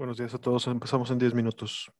Buenos días a todos. Empezamos en 10 minutos.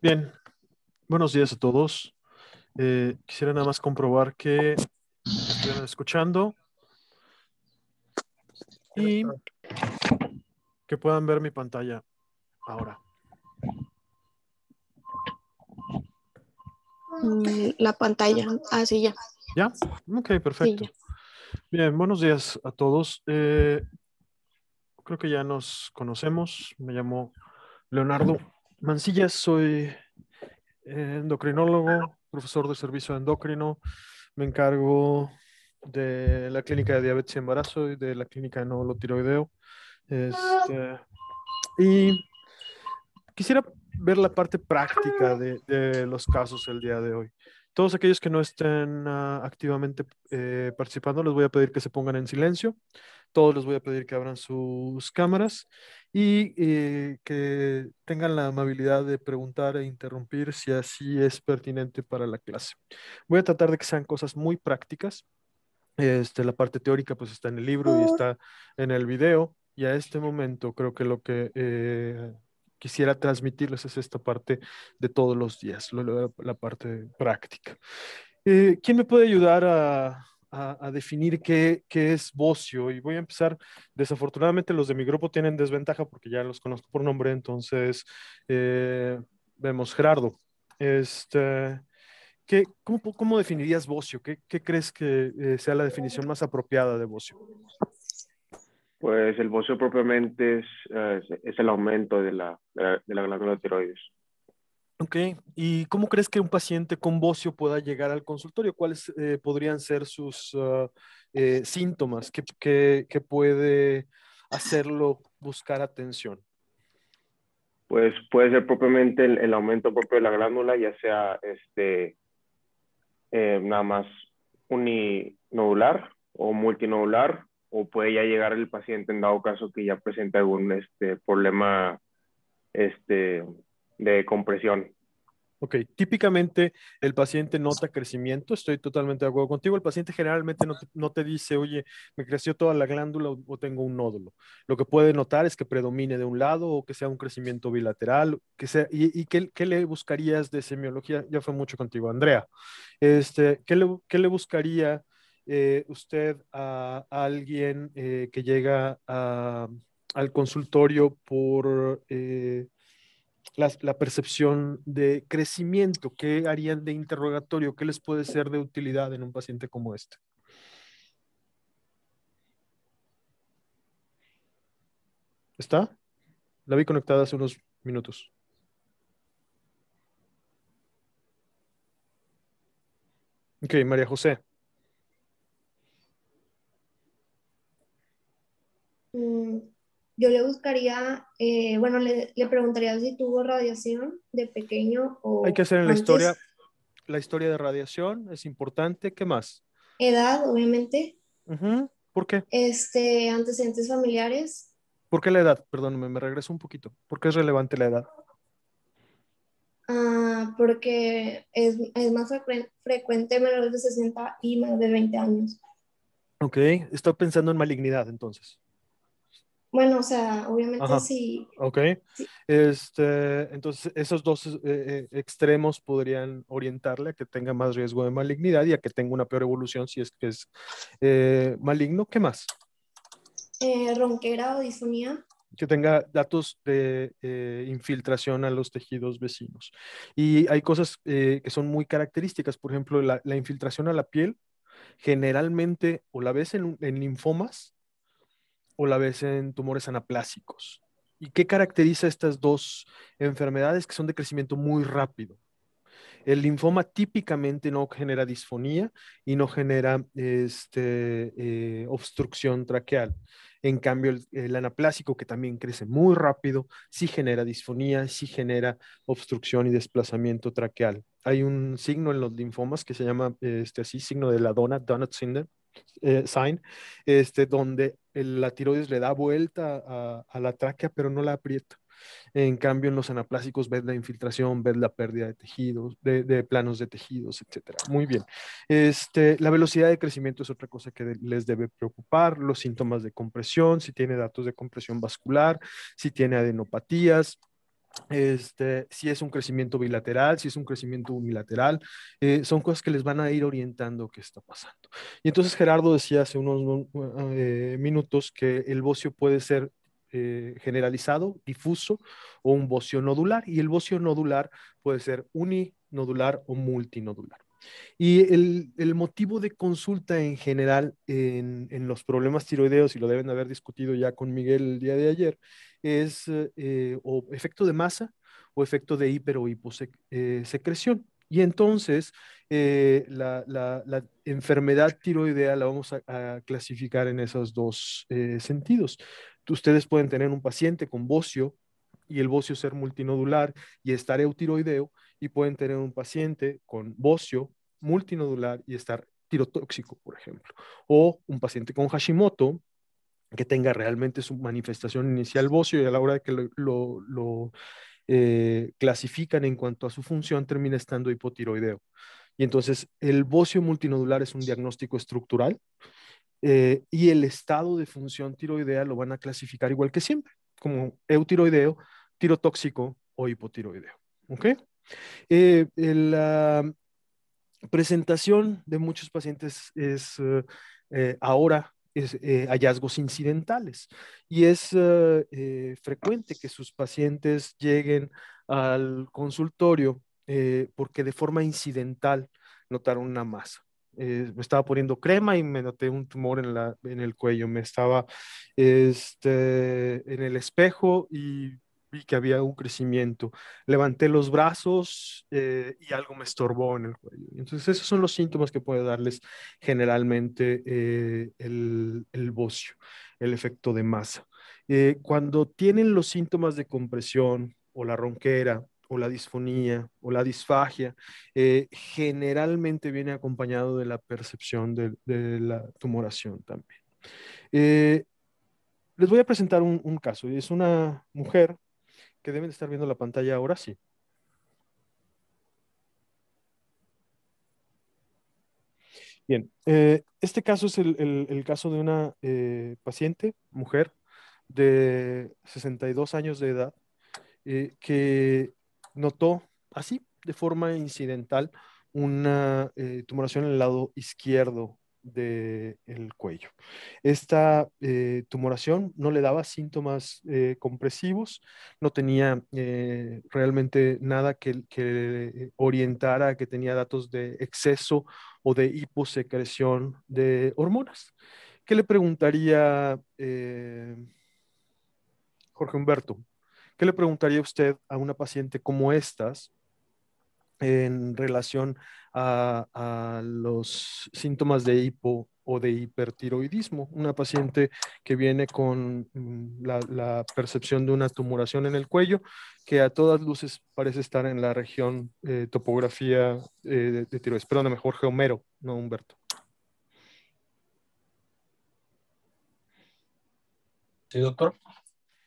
Bien, buenos días a todos. Quisiera nada más comprobar que me estuvieran escuchando y que puedan ver mi pantalla ahora. La pantalla, así ya. ¿Ya? Ok, Sí, perfecto. ya. Bien, buenos días a todos. Creo que ya nos conocemos. Me llamo Leonardo Mancillas, soy endocrinólogo, profesor de servicio endocrino. Me encargo de la clínica de diabetes y embarazo y de la clínica de nódulo tiroideo. Y quisiera ver la parte práctica de los casos el día de hoy. Todos aquellos que no estén activamente participando, les voy a pedir que se pongan en silencio. Todos les voy a pedir que abran sus cámaras y que tengan la amabilidad de preguntar e interrumpir si así es pertinente para la clase. Voy a tratar de que sean cosas muy prácticas. La parte teórica pues está en el libro y está en el video. Y a este momento creo que lo que quisiera transmitirles es esta parte de todos los días, la parte práctica. ¿Quién me puede ayudar a definir qué es bocio? Y voy a empezar, desafortunadamente los de mi grupo tienen desventaja porque ya los conozco por nombre, entonces vemos Gerardo. Este, ¿cómo definirías bocio? ¿Qué crees que sea la definición más apropiada de bocio? Pues el bocio propiamente es el aumento de la glándula tiroides. Ok, ¿y cómo crees que un paciente con bocio pueda llegar al consultorio? ¿Cuáles podrían ser sus síntomas? ¿Qué puede hacerlo buscar atención? Pues puede ser propiamente el aumento propio de la glándula, ya sea nada más uninodular o multinodular, o puede ya llegar el paciente en dado caso que ya presente algún problema de compresión. Ok, típicamente el paciente nota crecimiento, estoy totalmente de acuerdo contigo. El paciente generalmente no te dice, oye, me creció toda la glándula o tengo un nódulo. Lo que puede notar es que predomine de un lado o que sea un crecimiento bilateral. ¿Y qué le buscarías de semiología? Ya fue mucho contigo, Andrea. ¿Qué le buscaría usted a alguien que llega al consultorio por la percepción de crecimiento? ¿Qué harían de interrogatorio? ¿Qué les puede ser de utilidad en un paciente como este? ¿Está? La vi conectada hace unos minutos. Ok, María José. Mm, Yo le buscaría, bueno, le preguntaría si tuvo radiación de pequeño Hay que o hacer en antes, la historia de radiación, es importante. ¿Qué más? edad, obviamente, Ujú. ¿Por qué? antecedentes familiares, ¿Por qué la edad? Perdóname, me regreso un poquito. ¿Por qué es relevante la edad? porque es más frecuente menores de 60 y más de 20 años. Ok, estoy pensando en malignidad entonces. Bueno, o sea, obviamente Ajá, sí, ok. sí, Entonces, esos dos extremos podrían orientarle a que tenga más riesgo de malignidad y a que tenga una peor evolución si es que es maligno. ¿Qué más? ronquera o disfonía. Que tenga datos de infiltración a los tejidos vecinos. Y hay cosas que son muy características, por ejemplo, la infiltración a la piel, generalmente o la ves en linfomas o la ves en tumores anaplásicos. ¿Y qué caracteriza estas dos enfermedades que son de crecimiento muy rápido? El linfoma típicamente no genera disfonía y no genera obstrucción traqueal. En cambio, el anaplásico, que también crece muy rápido, sí genera disfonía, sí genera obstrucción y desplazamiento traqueal. Hay un signo en los linfomas que se llama así, signo de la Donut syndrome, sign, donde la tiroides le da vuelta a la tráquea, pero no la aprieta. En cambio, en los anaplásicos ves la infiltración, ves la pérdida de tejidos, de planos de tejidos, etcétera. Muy bien. La velocidad de crecimiento es otra cosa que les debe preocupar, los síntomas de compresión, si tiene datos de compresión vascular, si tiene adenopatías, si es un crecimiento bilateral, si es un crecimiento unilateral, son cosas que les van a ir orientando qué está pasando. Y entonces Gerardo decía hace unos minutos que el bocio puede ser generalizado, difuso o un bocio nodular, y el bocio nodular puede ser uninodular o multinodular. Y el motivo de consulta en general en los problemas tiroideos, y lo deben haber discutido ya con Miguel el día de ayer, es o efecto de masa o efecto de hiper o hiposecreción. Y entonces, la enfermedad tiroidea la vamos a clasificar en esos dos sentidos. Ustedes pueden tener un paciente con bocio y el bocio ser multinodular y estar eutiroideo, y pueden tener un paciente con bocio multinodular y estar tirotóxico, por ejemplo. O un paciente con Hashimoto que tenga realmente su manifestación inicial bocio y a la hora de que clasifican en cuanto a su función termina estando hipotiroideo. Y entonces el bocio multinodular es un diagnóstico estructural y el estado de función tiroidea lo van a clasificar igual que siempre, como eutiroideo, tirotóxico o hipotiroideo. ¿Ok? La presentación de muchos pacientes es ahora hallazgos incidentales y es frecuente que sus pacientes lleguen al consultorio porque de forma incidental notaron una masa. Me estaba poniendo crema y me noté un tumor en el cuello. Me estaba en el espejo y vi que había un crecimiento. Levanté los brazos y algo me estorbó en el cuello. Entonces, esos son los síntomas que puede darles generalmente el bocio, el efecto de masa. Cuando tienen los síntomas de compresión o la ronquera o la disfonía o la disfagia, generalmente viene acompañado de la percepción de la tumoración también. Eh, Les voy a presentar un caso. Es una mujer que deben de estar viendo la pantalla ahora, sí. Bien, este caso es el caso de una paciente, mujer, de 62 años de edad, que notó así, de forma incidental, una tumoración en el lado izquierdo del cuello. Esta tumoración no le daba síntomas compresivos, no tenía realmente nada que orientara a que tenía datos de exceso o de hiposecreción de hormonas. ¿Qué le preguntaría Jorge Humberto? ¿Qué le preguntaría usted a una paciente como estas en relación a los síntomas de hipo o de hipertiroidismo? Una paciente que viene con la percepción de una tumoración en el cuello, que a todas luces parece estar en la región topografía de tiroides. Perdóname, Jorge Homero, no Humberto. Sí, doctor.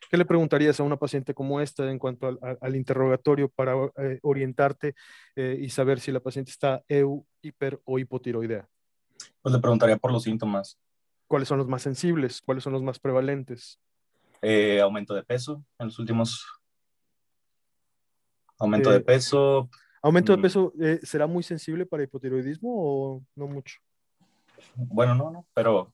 ¿Qué le preguntarías a una paciente como esta en cuanto al interrogatorio para orientarte y saber si la paciente está hiper o hipotiroidea? Pues le preguntaría por los síntomas. ¿Cuáles son los más sensibles? ¿Cuáles son los más prevalentes? Aumento de peso en los últimos. Aumento de peso. ¿Aumento de peso será muy sensible para hipotiroidismo o no mucho? Bueno, no, pero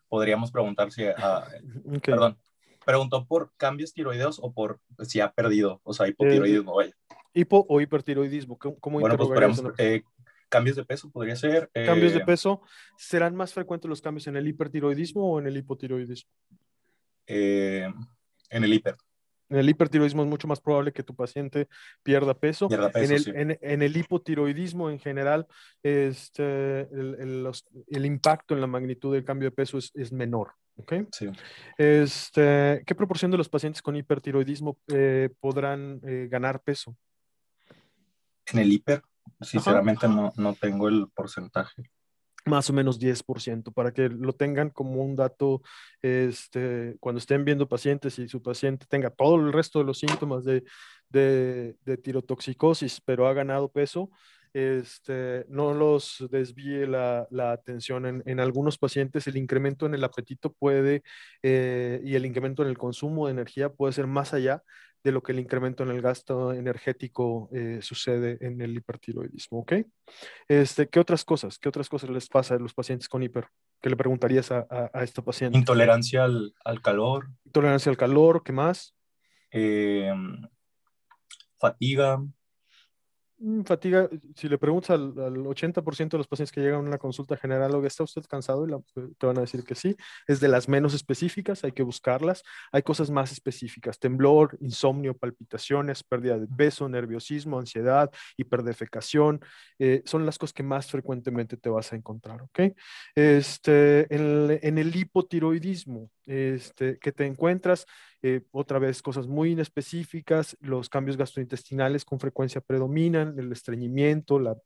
podríamos preguntar si... Okay. Perdón, ¿preguntó por cambios tiroideos o por si ha perdido? O sea, hipotiroidismo, vaya. ¿Hipo o hipertiroidismo? ¿Cómo Bueno, pues interrogarías podríamos... cambios de peso podría ser. ¿Cambios de peso? ¿Serán más frecuentes los cambios en el hipertiroidismo o en el hipotiroidismo? En el hiper. En el hipertiroidismo es mucho más probable que tu paciente pierda peso. Sí. En el hipotiroidismo en general, el impacto en la magnitud del cambio de peso es menor. ¿Okay? Sí. ¿Qué proporción de los pacientes con hipertiroidismo podrán ganar peso? En el hiper, sinceramente no tengo el porcentaje. Más o menos 10%, para que lo tengan como un dato cuando estén viendo pacientes y su paciente tenga todo el resto de los síntomas de tirotoxicosis, pero ha ganado peso, no los desvíe la atención. En algunos pacientes el incremento en el apetito puede y el incremento en el consumo de energía puede ser más allá de lo que el incremento en el gasto energético sucede en el hipertiroidismo, ¿ok? ¿Qué otras cosas les pasa a los pacientes con hiper? ¿Qué le preguntarías a esta paciente? Intolerancia al calor. Intolerancia al calor, ¿qué más? Fatiga. Fatiga, si le preguntas al 80% de los pacientes que llegan a una consulta general, ¿o está usted cansado? Te van a decir que sí. Es de las menos específicas, hay que buscarlas. Hay cosas más específicas: temblor, insomnio, palpitaciones, pérdida de peso, nerviosismo, ansiedad, hiperdefecación. Son las cosas que más frecuentemente te vas a encontrar, ¿ok? En el hipotiroidismo, que te encuentras, otra vez cosas muy inespecíficas, los cambios gastrointestinales con frecuencia predominan, el estreñimiento, la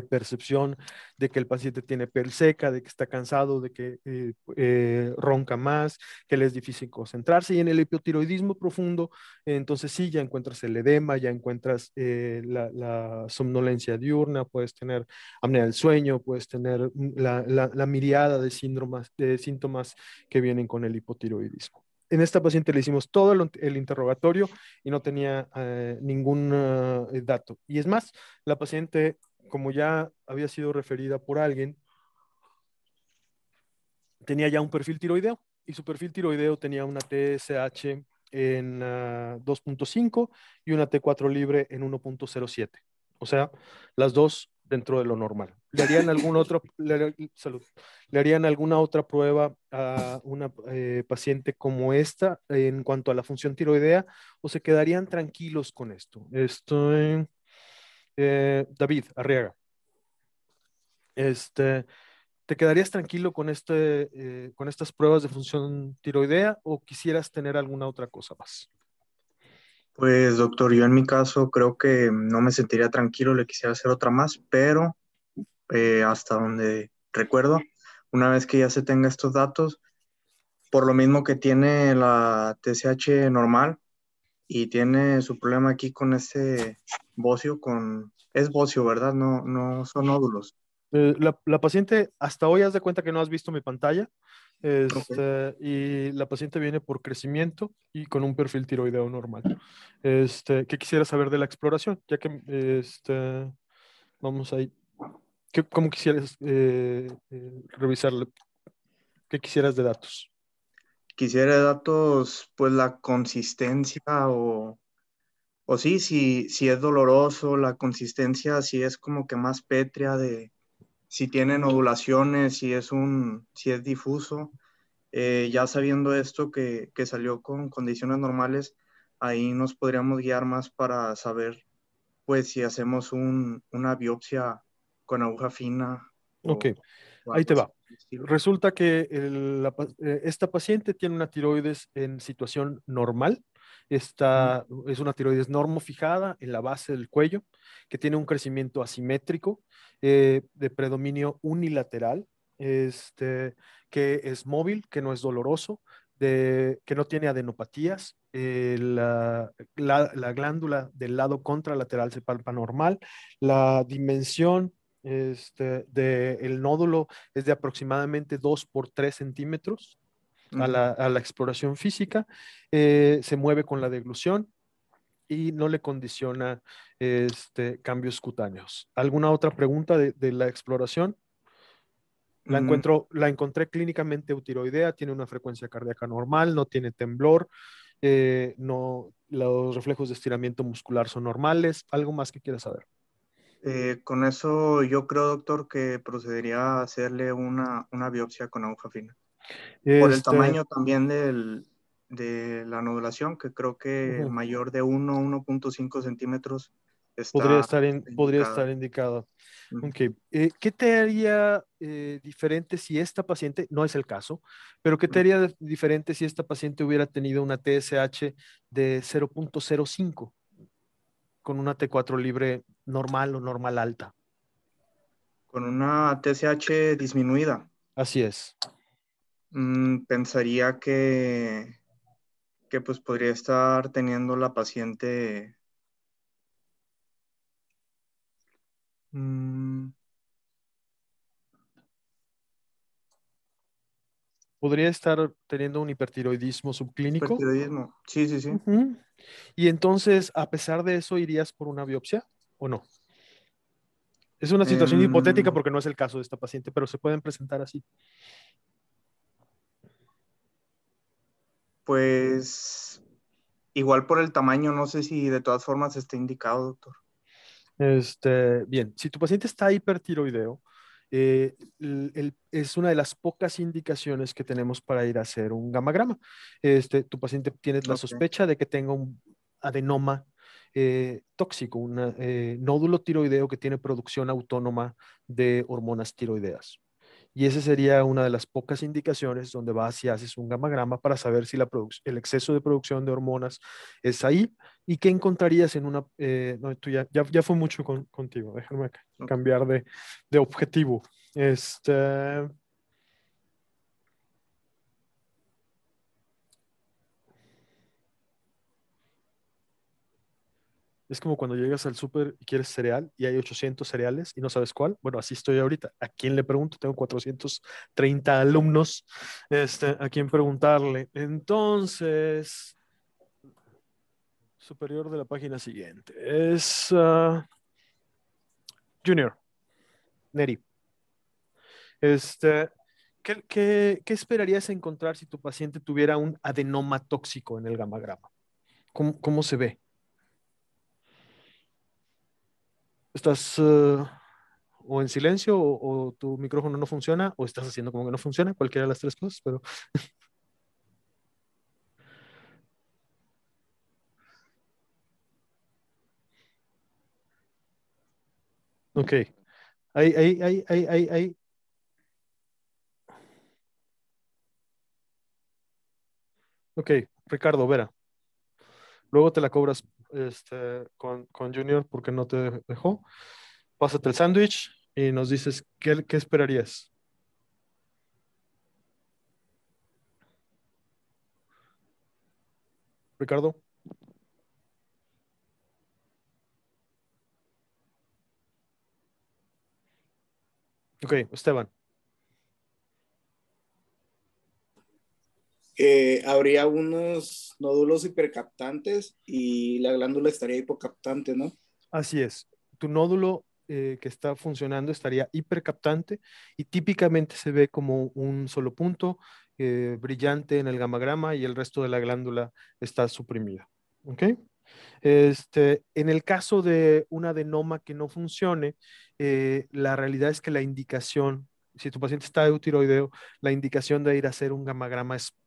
percepción de que el paciente tiene piel seca, de que está cansado, de que ronca más, que le es difícil concentrarse. Y en el hipotiroidismo profundo, entonces sí, ya encuentras el edema, ya encuentras la somnolencia diurna, puedes tener apnea del sueño, puedes tener la miriada de síntomas que vienen con el hipotiroidismo. En esta paciente le hicimos todo el interrogatorio y no tenía ningún dato. Y es más, la paciente, como ya había sido referida por alguien, tenía ya un perfil tiroideo y su perfil tiroideo tenía una TSH en 2.5 y una T4 libre en 1.07. O sea, las dos dentro de lo normal. ¿Le harían ¿Le harían alguna otra prueba a una paciente como esta en cuanto a la función tiroidea o se quedarían tranquilos con esto? David Arriaga. ¿Te quedarías tranquilo con estas pruebas de función tiroidea o quisieras tener alguna otra cosa más? Pues doctor, yo en mi caso creo que no me sentiría tranquilo, le quisiera hacer otra más, pero hasta donde recuerdo, una vez que ya se tenga estos datos, por lo mismo que tiene la TSH normal y tiene su problema aquí con ese bocio, es bocio, ¿verdad? No, no son nódulos. La paciente, hasta hoy haz de cuenta que no has visto mi pantalla, Ok. y la paciente viene por crecimiento y con un perfil tiroideo normal. ¿Qué quisiera saber de la exploración? Ya que vamos ahí. ¿Cómo quisieras revisarlo? ¿Qué quisieras de datos? Quisiera datos, pues la consistencia o sí, si es doloroso, la consistencia, si es como que más pétrea de, si tiene nodulaciones, si es difuso. Ya sabiendo esto que salió con condiciones normales, ahí nos podríamos guiar más para saber, pues, si hacemos una biopsia con aguja fina Ok, o ahí algo te así va. por el estilo. Resulta que esta paciente tiene una tiroides en situación normal. Ujú, Es una tiroides normofijada en la base del cuello, que tiene un crecimiento asimétrico, de predominio unilateral, que es móvil, que no es doloroso, que no tiene adenopatías. La glándula del lado contralateral se palpa normal. La dimensión del nódulo es de aproximadamente 2 por 3 centímetros ujú. a la exploración física. Se mueve con la deglución y no le condiciona cambios cutáneos. ¿Alguna otra pregunta de la exploración? Mm, La encontré clínicamente eutiroidea, tiene una frecuencia cardíaca normal, no tiene temblor, no, los reflejos de estiramiento muscular son normales. ¿Algo más que quieras saber? con eso yo creo, doctor, que procedería a hacerle una biopsia con aguja fina. Por el Este, tamaño también de la nodulación, que creo que ujú. mayor de 1.5 centímetros Podría está podría indicada. estar indicado. Ujú. Ok. ¿Qué te haría diferente si esta paciente, no es el caso, pero qué te haría diferente si esta paciente hubiera tenido una TSH de 0.05 con una T4 libre normal o normal alta? Con una TSH disminuida, Así es. pensaría que pues podría estar teniendo la paciente, mm, Podría estar teniendo un hipertiroidismo subclínico. hipertiroidismo. Sí, sí, sí. Ujú. Y entonces, a pesar de eso, ¿irías por una biopsia o no? Es una situación hipotética Em, porque no es el caso de esta paciente, pero se pueden presentar así. pues igual por el tamaño, no sé si de todas formas está indicado, doctor. Bien, si tu paciente está hipertiroideo, es una de las pocas indicaciones que tenemos para ir a hacer un gamagrama. Tu paciente tiene la Ok. sospecha de que tenga un adenoma tóxico, un nódulo tiroideo que tiene producción autónoma de hormonas tiroideas. Y esa sería una de las pocas indicaciones donde vas y haces un gamagrama para saber si el exceso de producción de hormonas es ahí y qué encontrarías en una... no, tú ya fue mucho contigo, déjame Ok. cambiar de objetivo. Este, es como cuando llegas al súper y quieres cereal y hay 800 cereales y no sabes cuál. Bueno, así estoy ahorita. ¿A quién le pregunto? Tengo 430 alumnos, a quién preguntarle. Entonces, superior de la página siguiente. Es Junior, Neri. Este, ¿qué esperarías encontrar si tu paciente tuviera un adenoma tóxico en el gamagrama? ¿Cómo se ve? ¿Estás o en silencio o tu micrófono no funciona o estás haciendo como que no funciona? Cualquiera de las tres cosas, pero ok. Ahí. Ok, Ricardo, Vera. Luego te la cobras con Junior porque no te dejó. Pásate el sándwich y nos dices qué esperarías. Ricardo. Ok, Esteban. Habría unos nódulos hipercaptantes y la glándula estaría hipocaptante, ¿no? Así es. Tu nódulo que está funcionando estaría hipercaptante y típicamente se ve como un solo punto brillante en el gamagrama y el resto de la glándula está suprimida. ¿Ok? En el caso de un adenoma que no funcione, la realidad es que la indicación, si tu paciente está eutiroideo, la indicación de ir a hacer un gamagrama es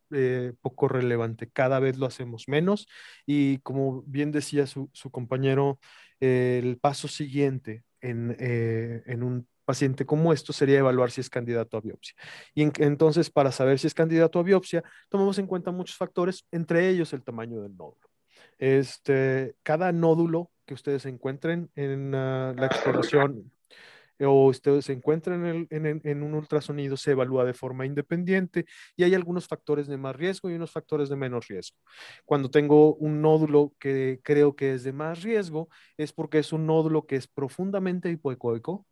poco relevante. Cada vez lo hacemos menos y como bien decía su compañero, el paso siguiente en un paciente como esto sería evaluar si es candidato a biopsia. Y entonces, para saber si es candidato a biopsia, tomamos en cuenta muchos factores, entre ellos el tamaño del nódulo. Cada nódulo que ustedes encuentren en la exploración o ustedes encuentren en un ultrasonido se evalúa de forma independiente y hay algunos factores de más riesgo y unos factores de menos riesgo. Cuando tengo un nódulo que creo que es de más riesgo, es porque es un nódulo que es profundamente hipoecoico,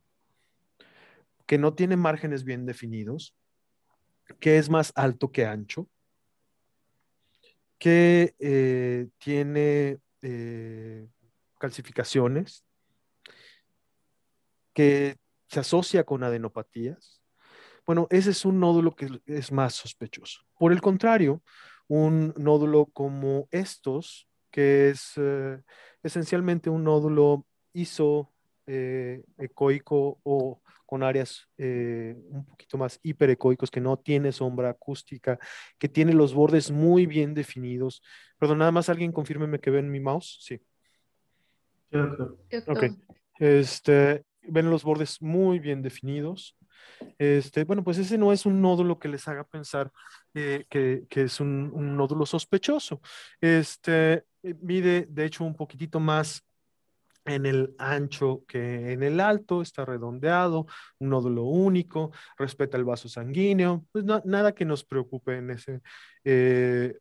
que no tiene márgenes bien definidos, que es más alto que ancho, que tiene calcificaciones, que se asocia con adenopatías. Bueno, ese es un nódulo que es más sospechoso. Por el contrario, un nódulo como estos, que es esencialmente un nódulo isoecoico o con áreas un poquito más hiperecoicos, que no tiene sombra acústica, que tiene los bordes muy bien definidos. Perdón, nada más alguien confírmeme que ven mi mouse. Sí. Sí, doctor. Ok. Doctor. Ven los bordes muy bien definidos. Bueno, pues ese no es un nódulo que les haga pensar que es un nódulo sospechoso. Mide, de hecho, un poquitito más en el ancho que en el alto, está redondeado, un nódulo único, respeta el vaso sanguíneo, pues nada que nos preocupe en ese eh,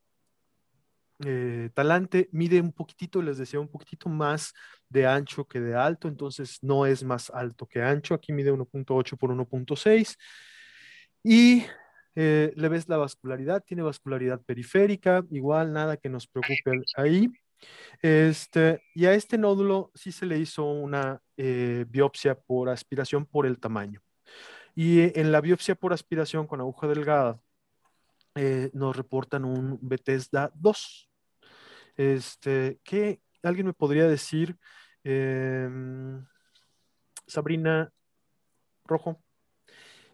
talante. Mide un poquitito, les decía, un poquitito más de ancho que de alto, entonces no es más alto que ancho. Aquí mide 1.8 por 1.6 y le ves la vascularidad, tiene vascularidad periférica, igual nada que nos preocupe ahí. Y a este nódulo sí se le hizo una biopsia por aspiración por el tamaño. Y en la biopsia por aspiración con aguja delgada nos reportan un Bethesda 2. ¿Qué alguien me podría decir, Sabrina Rojo?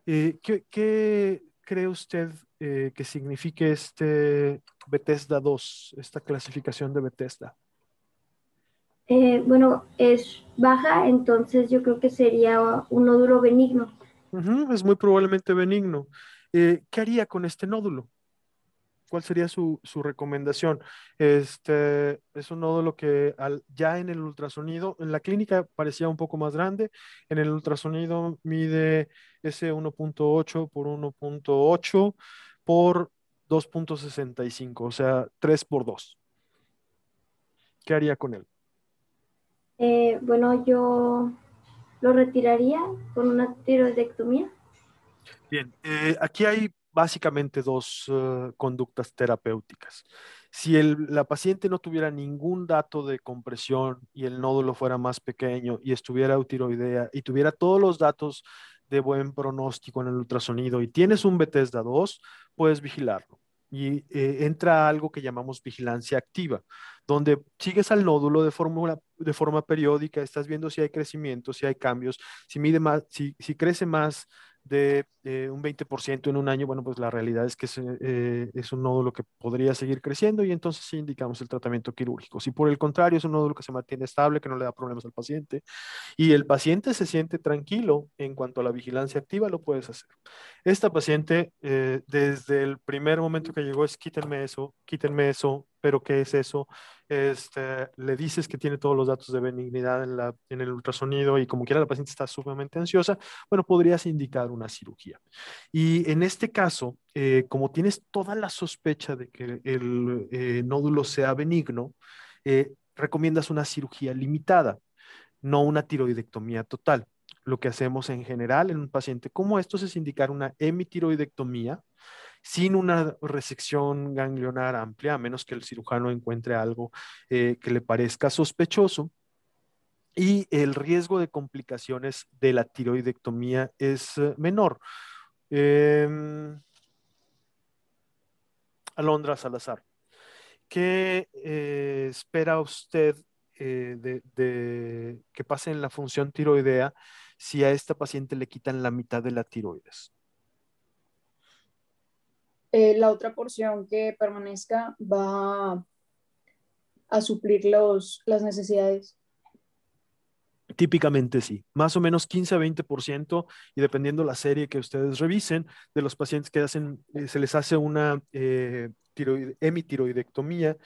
¿Qué cree usted que signifique este Bethesda 2, esta clasificación de Bethesda? Bueno, es baja, entonces yo creo que sería un nódulo benigno. Es muy probablemente benigno. ¿Qué haría con este nódulo? ¿Cuál sería su recomendación? Es un nódulo que ya en el ultrasonido, en la clínica parecía un poco más grande, en el ultrasonido mide ese 1.8 por 1.8 por 2.65, o sea, 3 por 2. ¿Qué haría con él? Bueno, yo lo retiraría con una tiroidectomía. Bien, aquí hay básicamente dos conductas terapéuticas. Si la paciente no tuviera ningún dato de compresión y el nódulo fuera más pequeño y estuviera eutiroidea y tuviera todos los datos de buen pronóstico en el ultrasonido y tienes un Bethesda 2, puedes vigilarlo. Y entra algo que llamamos vigilancia activa, donde sigues al nódulo de forma periódica, estás viendo si hay crecimiento, si hay cambios, si mide más, si crece más de un 20% en un año, bueno, pues la realidad es que es un nódulo que podría seguir creciendo y entonces sí indicamos el tratamiento quirúrgico. Si por el contrario es un nódulo que se mantiene estable, que no le da problemas al paciente y el paciente se siente tranquilo en cuanto a la vigilancia activa, lo puedes hacer. Esta paciente, desde el primer momento que llegó, es quítenme eso, pero ¿qué es eso? Le dices que tiene todos los datos de benignidad en el ultrasonido y como quiera la paciente está sumamente ansiosa, bueno, podrías indicar una cirugía. Y en este caso, como tienes toda la sospecha de que el nódulo sea benigno, recomiendas una cirugía limitada, no una tiroidectomía total. Lo que hacemos en general en un paciente como estos es indicar una hemitiroidectomía sin una resección ganglionar amplia, a menos que el cirujano encuentre algo que le parezca sospechoso. Y el riesgo de complicaciones de la tiroidectomía es menor. Alondra Salazar, ¿qué espera usted de que pase en la función tiroidea si a esta paciente le quitan la mitad de la tiroides? La otra porción que permanezca va a suplir las necesidades. Típicamente sí, más o menos 15 a 20% y dependiendo la serie que ustedes revisen de los pacientes que se les hace una hemitiroidectomía,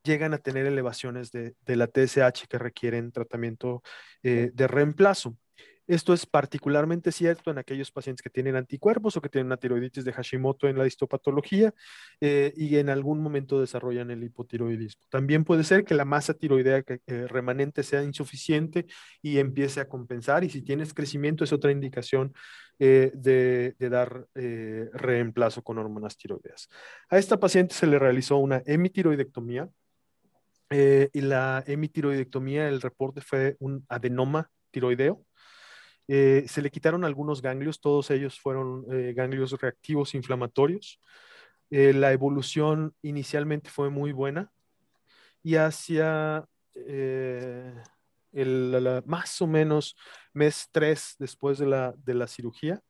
llegan a tener elevaciones de la TSH que requieren tratamiento de reemplazo. Esto es particularmente cierto en aquellos pacientes que tienen anticuerpos o que tienen una tiroiditis de Hashimoto en la histopatología y en algún momento desarrollan el hipotiroidismo. También puede ser que la masa tiroidea remanente sea insuficiente y empiece a compensar, y si tienes crecimiento es otra indicación de dar reemplazo con hormonas tiroideas. A esta paciente se le realizó una hemitiroidectomía y la hemitiroidectomía, el reporte fue un adenoma tiroideo. Se le quitaron algunos ganglios, todos ellos fueron ganglios reactivos inflamatorios. La evolución inicialmente fue muy buena y hacia más o menos mes 3 después de la cirugía,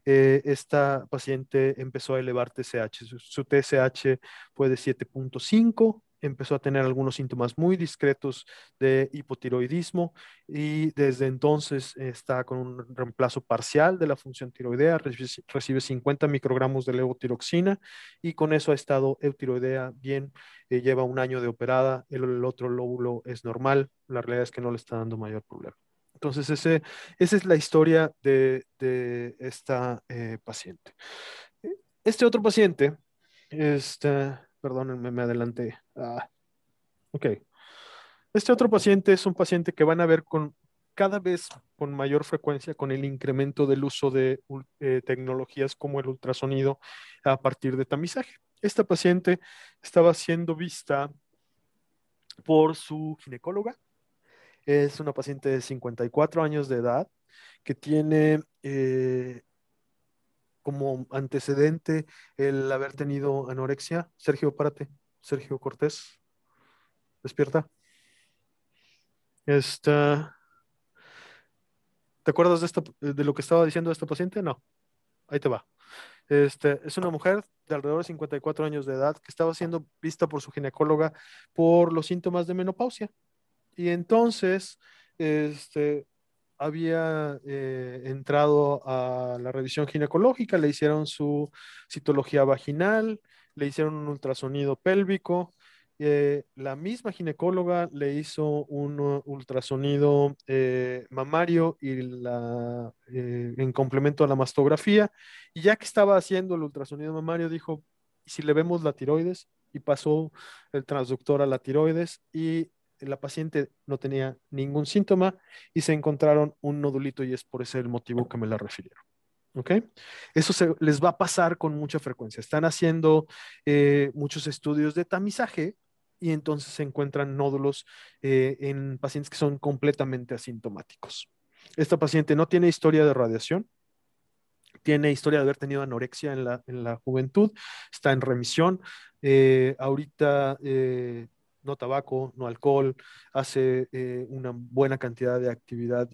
esta paciente empezó a elevar TSH. Su TSH fue de 7.5, empezó a tener algunos síntomas muy discretos de hipotiroidismo y desde entonces está con un reemplazo parcial de la función tiroidea, recibe 50 microgramos de levotiroxina y con eso ha estado eutiroidea bien, lleva un año de operada, el otro lóbulo es normal, la realidad es que no le está dando mayor problema. Entonces, esa es la historia de esta paciente. Este otro paciente, perdónenme, me adelanté. Ok. Este otro paciente es un paciente que van a ver cada vez con mayor frecuencia con el incremento del uso de tecnologías como el ultrasonido a partir de tamizaje. Esta paciente estaba siendo vista por su ginecóloga. Es una paciente de 54 años de edad que tiene como antecedente el haber tenido anorexia. Sergio, párate. Sergio Cortés, despierta. Esta, ¿te acuerdas de lo que estaba diciendo esta paciente? No, ahí te va. Es una mujer de alrededor de 54 años de edad que estaba siendo vista por su ginecóloga por los síntomas de menopausia. Y entonces, había entrado a la revisión ginecológica, le hicieron su citología vaginal, le hicieron un ultrasonido pélvico. La misma ginecóloga le hizo un ultrasonido mamario en complemento a la mastografía. Y ya que estaba haciendo el ultrasonido mamario, dijo, ¿y si le vemos la tiroides? Y pasó el transductor a la tiroides y la paciente no tenía ningún síntoma y se encontraron un nodulito y es por ese el motivo que me la refirieron. ¿Ok? Eso les va a pasar con mucha frecuencia. Están haciendo muchos estudios de tamizaje y entonces se encuentran nódulos en pacientes que son completamente asintomáticos. Esta paciente no tiene historia de radiación, tiene historia de haber tenido anorexia en la juventud, está en remisión. Ahorita no tabaco, no alcohol, hace una buena cantidad de actividad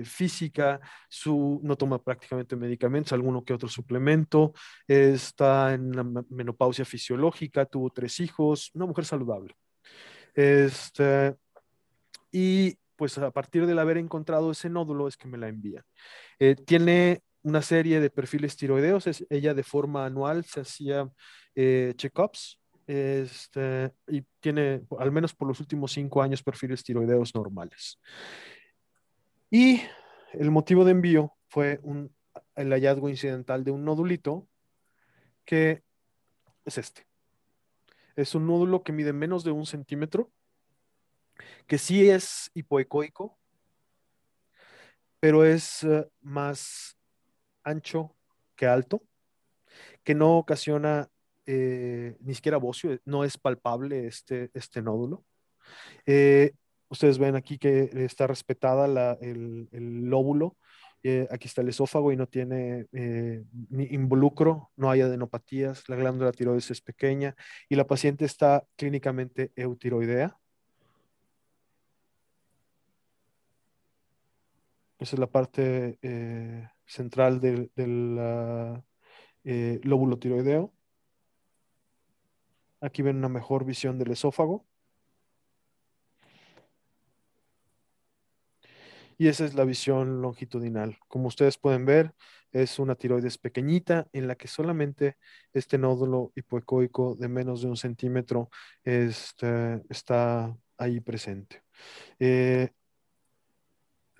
física, no toma prácticamente medicamentos, alguno que otro suplemento, está en la menopausia fisiológica, tuvo 3 hijos, una mujer saludable. Y pues a partir del haber encontrado ese nódulo es que me la envían. Tiene una serie de perfiles tiroideos. Ella de forma anual se hacía check-ups y tiene, al menos por los últimos 5 años, perfiles tiroideos normales. Y el motivo de envío fue el hallazgo incidental de un nodulito que es este. Es un nódulo que mide menos de 1 centímetro, que sí es hipoecoico, pero es más ancho que alto, que no ocasiona ni siquiera bocio, no es palpable este nódulo. Eh, Ustedes ven aquí que está respetada el lóbulo. Aquí está el esófago y no tiene ni involucro, no hay adenopatías, la glándula tiroides es pequeña y la paciente está clínicamente eutiroidea. Esa es la parte central del lóbulo tiroideo. Aquí ven una mejor visión del esófago. Y esa es la visión longitudinal. Como ustedes pueden ver, es una tiroides pequeñita en la que solamente este nódulo hipoecoico de menos de 1 centímetro está ahí presente. Le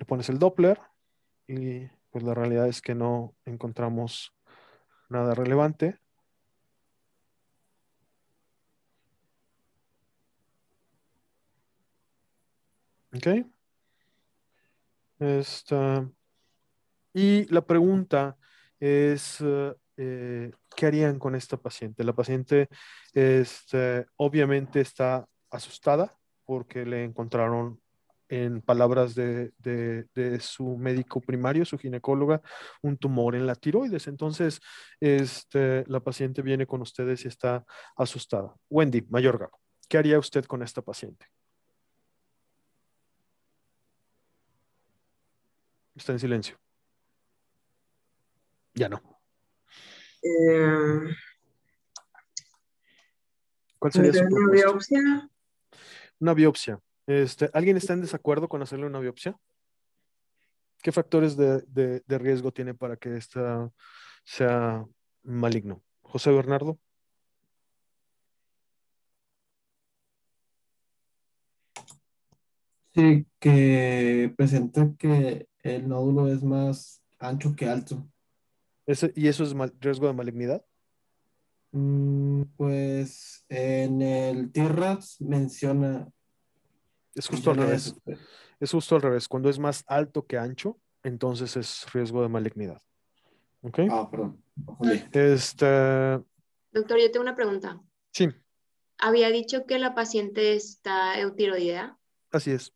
pones el Doppler y pues la realidad es que no encontramos nada relevante. ¿Ok? Y la pregunta es, ¿qué harían con esta paciente? La paciente obviamente está asustada porque le encontraron, en palabras de su médico primario, su ginecóloga, un tumor en la tiroides. Entonces, la paciente viene con ustedes y está asustada. Wendy Mayorga, ¿qué haría usted con esta paciente? Está en silencio. Ya no. Eh, ¿Cuál sería su ¿Hacer una propuesta? biopsia? Una biopsia. ¿Alguien está en desacuerdo con hacerle una biopsia? ¿Qué factores de riesgo tiene para que esta sea maligno? José Bernardo. Sí, que presenta que el nódulo es más ancho que alto. ¿Y eso es riesgo de malignidad? Pues en el TIRAPS Es justo al menciona revés. eso, pues. Es justo al revés. Cuando es más alto que ancho, entonces es riesgo de malignidad. ¿Ok? Perdón. Confundí. Doctor, yo tengo una pregunta. Sí, Había dicho que la paciente está eutiroidea así es.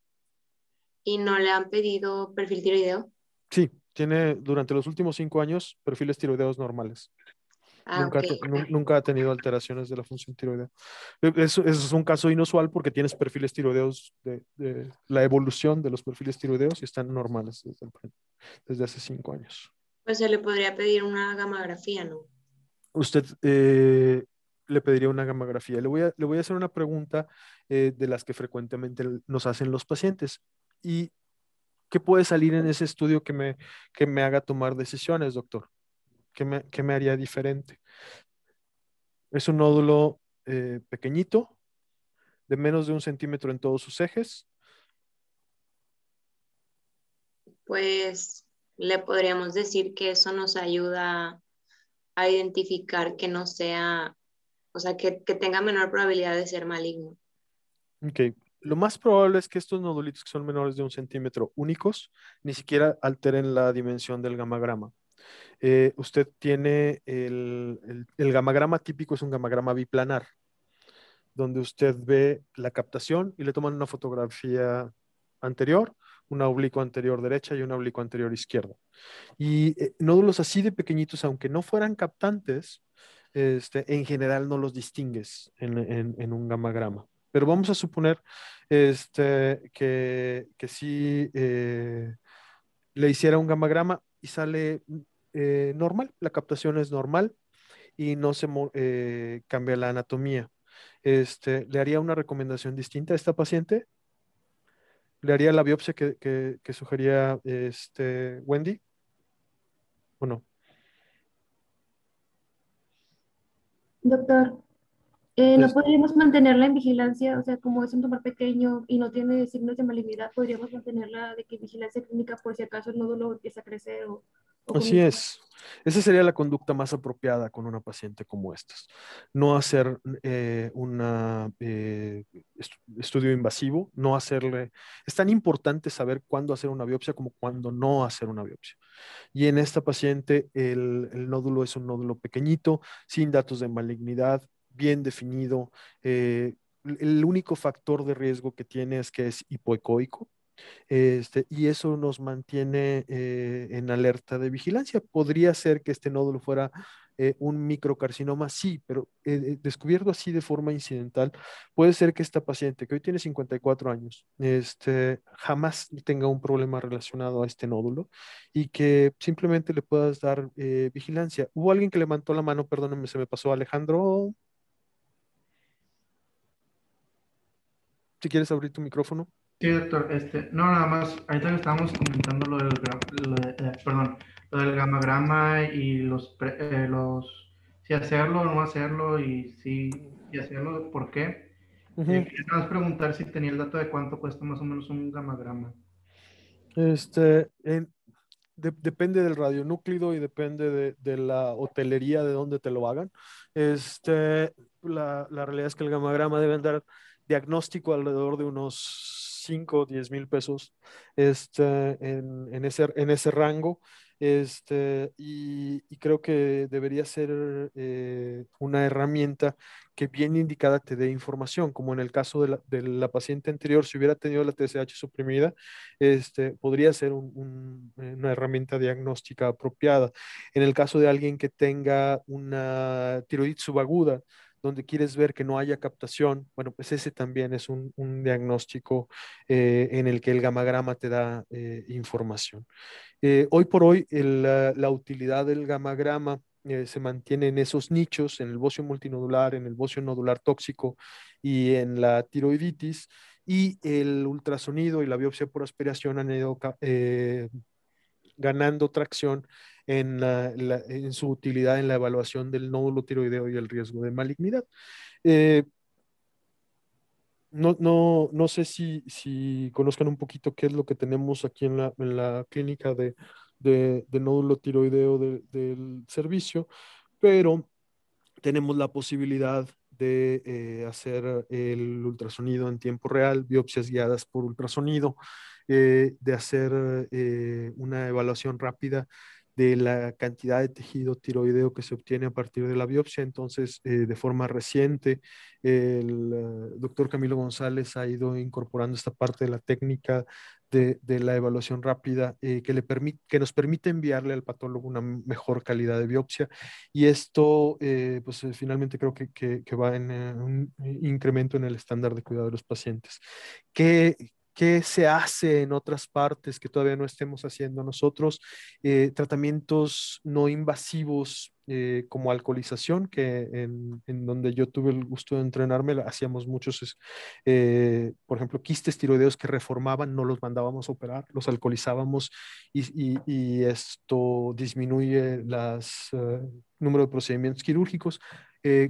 y no le han pedido perfil tiroideo. Sí, tiene durante los últimos 5 años perfiles tiroideos normales. Ok. Nunca ha tenido alteraciones de la función tiroidea. Eso es un caso inusual porque tienes perfiles tiroideos de la evolución de los perfiles tiroideos y están normales desde hace 5 años. Pues se le podría pedir una gamografía, ¿no? Usted le pediría una gamografía. Le voy a hacer una pregunta de las que frecuentemente nos hacen los pacientes. ¿Y qué puede salir en ese estudio que me haga tomar decisiones, doctor? ¿Qué me haría diferente? Es un nódulo pequeñito, de menos de 1 centímetro en todos sus ejes. Pues le podríamos decir que eso nos ayuda a identificar que no sea, o sea, que tenga menor probabilidad de ser maligno. Ok. Lo más probable es que estos nodulitos que son menores de 1 centímetro únicos ni siquiera alteren la dimensión del gamagrama. Usted tiene el gamagrama típico, es un gamagrama biplanar, donde usted ve la captación y le toman una fotografía anterior, una oblicuo anterior derecha y una oblicuo anterior izquierda. Y nódulos así de pequeñitos, aunque no fueran captantes, en general no los distingues en un gamagrama. Pero vamos a suponer que sí le hiciera un gamagrama y sale normal, la captación es normal y no se cambia la anatomía. ¿Le haría una recomendación distinta a esta paciente? ¿Le haría la biopsia que sugería Wendy? ¿o no? Doctor, ¿no Pues, podríamos mantenerla en vigilancia? O sea, como es un tumor pequeño y no tiene signos de malignidad, ¿podríamos mantenerla de que vigilancia clínica por si acaso el nódulo empieza a crecer o así comienza? es. Esa sería la conducta más apropiada con una paciente como estas. No hacer un estudio invasivo, no hacerle... Es tan importante saber cuándo hacer una biopsia como cuándo no hacer una biopsia. Y en esta paciente el nódulo es un nódulo pequeñito, sin datos de malignidad, bien definido. El único factor de riesgo que tiene es que es hipoecoico. Y eso nos mantiene en alerta de vigilancia. Podría ser que este nódulo fuera un microcarcinoma, sí, pero descubierto así de forma incidental, puede ser que esta paciente, que hoy tiene 54 años, jamás tenga un problema relacionado a este nódulo y que simplemente le puedas dar vigilancia. Hubo alguien que levantó la mano, perdónenme, se me pasó, Alejandro, si quieres abrir tu micrófono. Sí, doctor, no, nada más, ahorita que estábamos comentando perdón, lo del gamagrama y si hacerlo o no hacerlo y si hacerlo, ¿por qué? Ujú. Quería nada más preguntar si tenía el dato de cuánto cuesta más o menos un gamagrama. Este, en- depende del radionúclido y depende de la hotelería de donde te lo hagan. La realidad es que el gamagrama debe dar diagnóstico alrededor de unos 5 o 10 mil pesos en ese rango. Y creo que debería ser una herramienta que bien indicada te dé información, como en el caso de la paciente anterior, si hubiera tenido la TSH suprimida, podría ser una herramienta diagnóstica apropiada. En el caso de alguien que tenga una tiroiditis subaguda, donde quieres ver que no haya captación, bueno, pues ese también es un diagnóstico en el que el gamagrama te da información. Hoy por hoy, la utilidad del gamagrama se mantiene en esos nichos, en el bocio multinodular, en el bocio nodular tóxico y en la tiroiditis, y el ultrasonido y la biopsia por aspiración han ido ganando tracción en su utilidad en la evaluación del nódulo tiroideo y el riesgo de malignidad. Eh, no sé si conozcan un poquito qué es lo que tenemos aquí en la clínica de nódulo tiroideo del servicio, pero tenemos la posibilidad de hacer el ultrasonido en tiempo real, biopsias guiadas por ultrasonido, de hacer una evaluación rápida de la cantidad de tejido tiroideo que se obtiene a partir de la biopsia. Entonces, de forma reciente, el doctor Camilo González ha ido incorporando esta parte de la técnica de la evaluación rápida que nos permite enviarle al patólogo una mejor calidad de biopsia, y esto pues finalmente creo que va en un incremento en el estándar de cuidado de los pacientes. ¿Qué, ¿Qué se hace en otras partes que todavía no estemos haciendo nosotros? Tratamientos no invasivos como alcoholización, que en donde yo tuve el gusto de entrenarme, hacíamos muchos, por ejemplo, quistes tiroideos que reformaban, no los mandábamos a operar, los alcoholizábamos y esto disminuye las número de procedimientos quirúrgicos.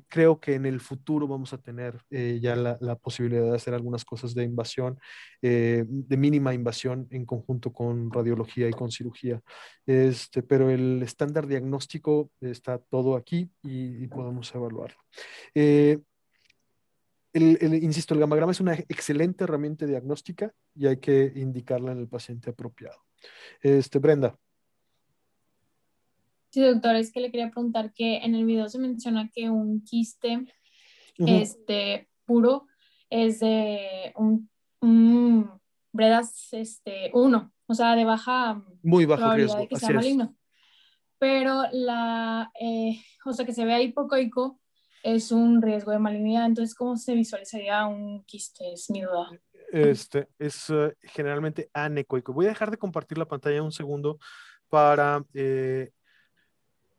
Creo que en el futuro vamos a tener ya la posibilidad de hacer algunas cosas de invasión, de mínima invasión en conjunto con radiología y con cirugía. Pero el estándar diagnóstico está todo aquí y podemos evaluarlo. Eh, Insisto, el gamagrama es una excelente herramienta diagnóstica y hay que indicarla en el paciente apropiado. Brenda. Sí, doctor, es que le quería preguntar que en el video se menciona que un quiste puro es de un BREDAS 1, o sea, de baja muy bajo probabilidad riesgo, de que así sea es. maligno. Pero o sea, que se vea hipocoico es un riesgo de malignidad. Entonces, ¿cómo se visualizaría un quiste? Es mi duda. Es generalmente anecoico. Voy a dejar de compartir la pantalla un segundo para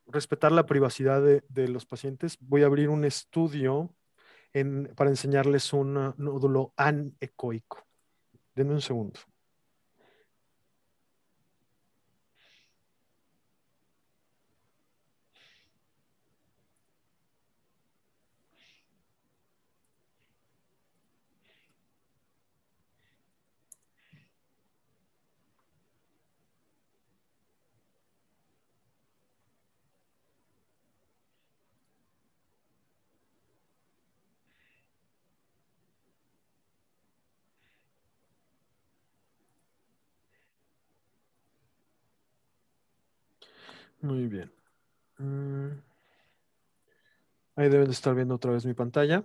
respetar la privacidad de los pacientes. Voy a abrir un estudio para enseñarles un nódulo anecoico. Denme un segundo. Muy bien. Ahí deben de estar viendo otra vez mi pantalla.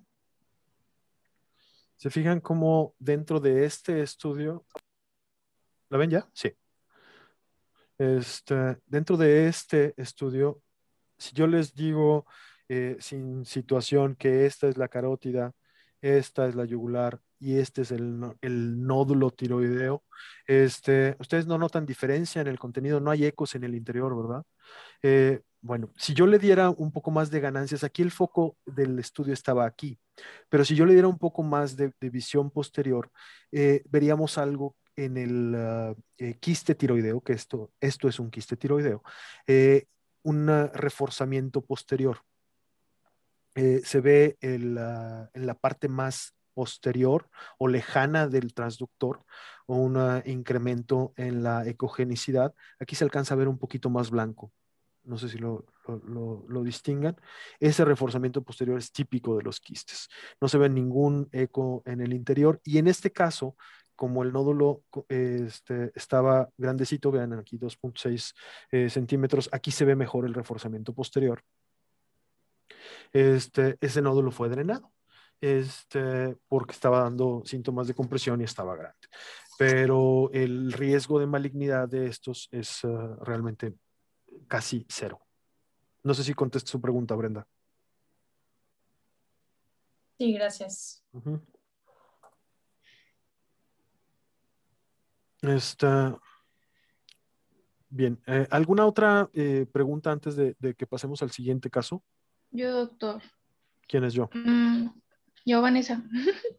¿Se fijan cómo dentro de este estudio, ¿la ven ya? Sí. Dentro de este estudio, si yo les digo sin situación que esta es la carótida, esta es la yugular y este es el nódulo tiroideo, ustedes no notan diferencia en el contenido, no hay ecos en el interior, ¿verdad? Bueno, si yo le diera un poco más de ganancias, aquí el foco del estudio estaba aquí, pero si yo le diera un poco más de visión posterior, veríamos algo en el quiste tiroideo, que esto es un quiste tiroideo, un reforzamiento posterior. Se ve en la parte más posterior o lejana del transductor o un incremento en la ecogenicidad. Aquí se alcanza a ver un poquito más blanco. No sé si lo distingan. Ese reforzamiento posterior es típico de los quistes. No se ve ningún eco en el interior y en este caso, como el nódulo estaba grandecito, vean aquí 2.6 centímetros, aquí se ve mejor el reforzamiento posterior. Ese nódulo fue drenado, porque estaba dando síntomas de compresión y estaba grande. Pero el riesgo de malignidad de estos es realmente casi cero. No sé si contesté su pregunta, Brenda. Sí, gracias. Uh-huh. Bien, ¿alguna otra pregunta antes de que pasemos al siguiente caso? Yo, doctor. ¿Quién es yo? Yo, Vanessa.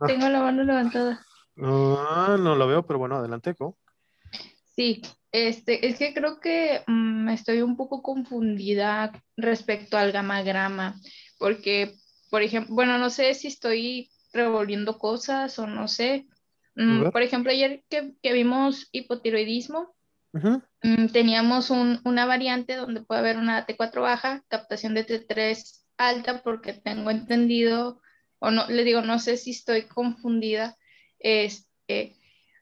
Tengo la mano levantada. No lo veo, pero bueno, adelante, ¿no? Sí, es que creo que estoy un poco confundida respecto al gamagrama, porque, por ejemplo, bueno, no sé si estoy revolviendo cosas o no sé. Por ejemplo, ayer que vimos hipotiroidismo, uh-huh. Teníamos una variante donde puede haber una T4 baja, captación de T3 alta, porque tengo entendido, o no, le digo, no sé si estoy confundida,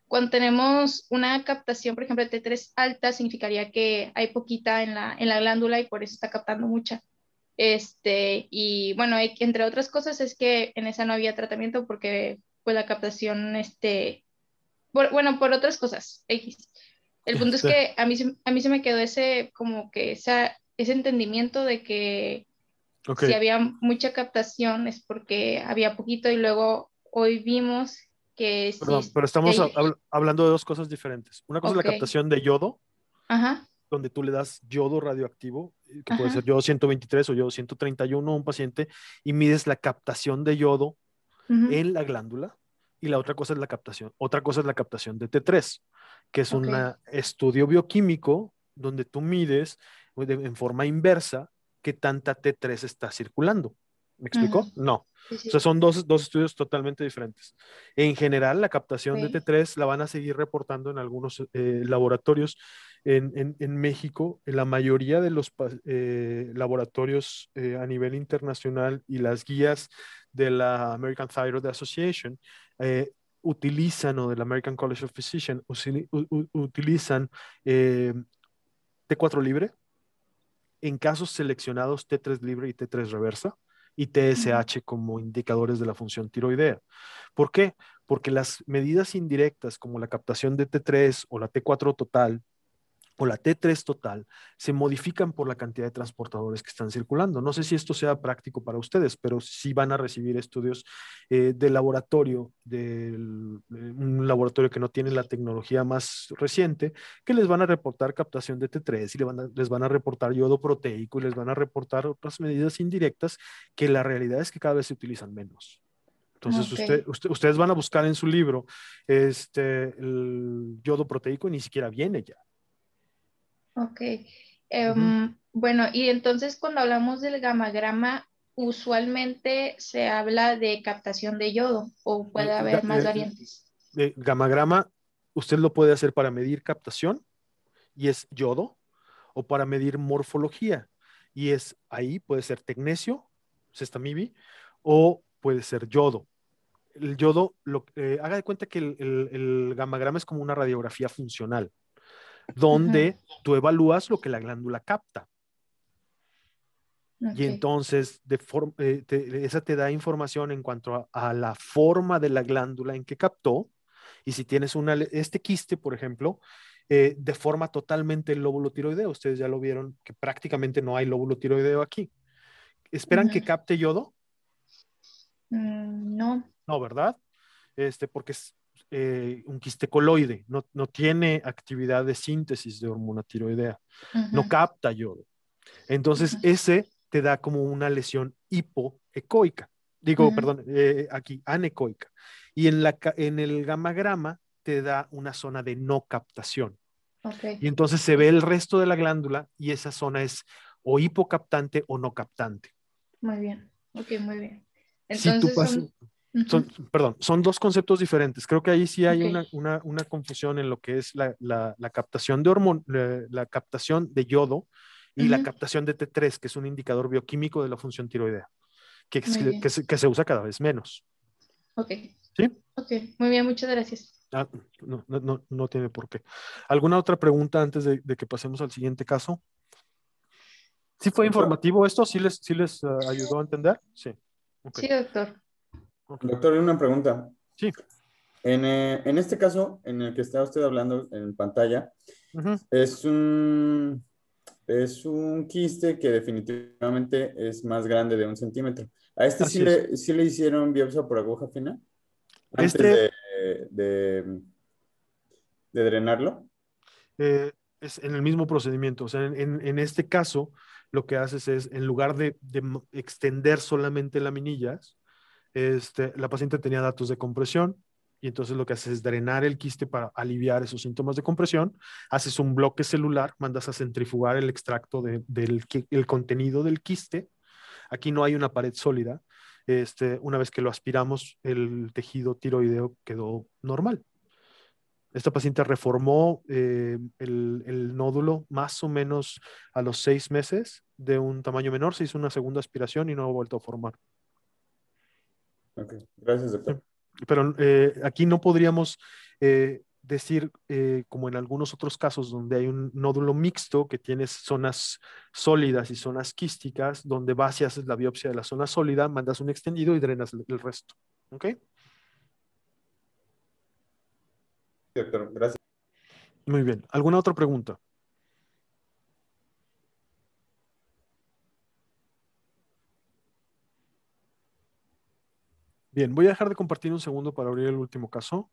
cuando tenemos una captación, por ejemplo, de T3 alta, significaría que hay poquita en la glándula y por eso está captando mucha. Y bueno, entre otras cosas es que en esa no había tratamiento porque pues la captación, por otras cosas, X. El punto es que a mí se me quedó ese entendimiento de que si había mucha captación es porque había poquito y luego hoy vimos que Perdón, sí. pero estamos hablando de dos cosas diferentes. Una cosa es la captación de yodo, ajá, donde tú le das yodo radioactivo, que ajá, puede ser yodo 123 o yodo 131 a un paciente, y mides la captación de yodo en la glándula. Y la otra cosa es la captación. Otra cosa es la captación de T3, que es un estudio bioquímico donde tú mides en forma inversa qué tanta T3 está circulando. ¿Me explicó? No. Sí, sí. O sea, son dos estudios totalmente diferentes. En general, la captación de T3 la van a seguir reportando en algunos laboratorios en México. En la mayoría de los laboratorios a nivel internacional y las guías de la American Thyroid Association utilizan, o del American College of Physicians, utilizan T4 libre, en casos seleccionados T3 libre y T3 reversa, y TSH como indicadores de la función tiroidea. ¿Por qué? Porque las medidas indirectas como la captación de T3 o la T4 total o la T3 total se modifican por la cantidad de transportadores que están circulando. No sé si esto sea práctico para ustedes, pero sí van a recibir estudios de laboratorio, de un laboratorio que no tiene la tecnología más reciente, que les van a reportar captación de T3 y les van a reportar yodo proteico y les van a reportar otras medidas indirectas que la realidad es que cada vez se utilizan menos. Entonces, ustedes van a buscar en su libro el yodo proteico y ni siquiera viene ya. Ok. Bueno, y entonces cuando hablamos del gamagrama, usualmente se habla de captación de yodo o puede haber más variantes. Gamagrama, usted lo puede hacer para medir captación y es yodo, o para medir morfología y es ahí, puede ser tecnecio, sestamibi, o puede ser yodo. El yodo, haga de cuenta que el gamagrama es como una radiografía funcional, donde tú evalúas lo que la glándula capta. Ok. Y entonces esa te da información en cuanto a la forma de la glándula en que captó. Y si tienes este quiste, por ejemplo, deforma totalmente el lóbulo tiroideo. Ustedes ya lo vieron que prácticamente no hay lóbulo tiroideo aquí. ¿Esperan que Ujú. capte yodo? No. No, ¿verdad? Porque es un quiste coloide, no tiene actividad de síntesis de hormona tiroidea, no Ujú. capta yodo. Entonces, ese te da como una lesión hipoecoica. Digo, Ujú. perdón, aquí, anecoica. Y en el gamagrama te da una zona de no captación. Ok. Y entonces se ve el resto de la glándula y esa zona es o hipocaptante o no captante. Muy bien. Ok, muy bien. Si tú Entonces pasas, ujú. perdón, son dos conceptos diferentes. Creo que ahí sí hay Ok. una confusión en lo que es la captación de la captación de yodo y la Ujú. captación de T3, que es un indicador bioquímico de la función tiroidea, que, Muy se- que bien. se, que se usa cada vez menos. Ok. ¿Sí? Ok, muy bien, muchas gracias. Ah, no tiene por qué. ¿Alguna otra pregunta antes de que pasemos al siguiente caso? ¿Sí fue Doctor, informativo esto? ¿Sí les ayudó a entender? Sí. Ok. Sí, doctor. doctor, una pregunta. Sí. En este caso, en el que está usted hablando en pantalla, Ujú. es un quiste que definitivamente es más grande de 1 centímetro. ¿A este Así es. sí le hicieron biopsia por aguja fina antes Este de, de drenarlo? es en el mismo procedimiento. O sea, en este caso, lo que haces es, en lugar de extender solamente laminillas, la paciente tenía datos de compresión y entonces lo que haces es drenar el quiste para aliviar esos síntomas de compresión. Haces un bloque celular, mandas a centrifugar el extracto el contenido del quiste. Aquí no hay una pared sólida. Una vez que lo aspiramos, el tejido tiroideo quedó normal. Esta paciente reformó el nódulo más o menos a los 6 meses de un tamaño menor, se hizo una segunda aspiración y no ha vuelto a formar. Ok, gracias, Sí. doctor. Pero aquí no podríamos decir, como en algunos otros casos donde hay un nódulo mixto que tienes zonas sólidas y zonas quísticas, donde vas y haces la biopsia de la zona sólida, mandas un extendido y drenas el resto. ¿Ok? Doctor, gracias. Muy bien. ¿Alguna otra pregunta? Bien, voy a dejar de compartir un segundo para abrir el último caso.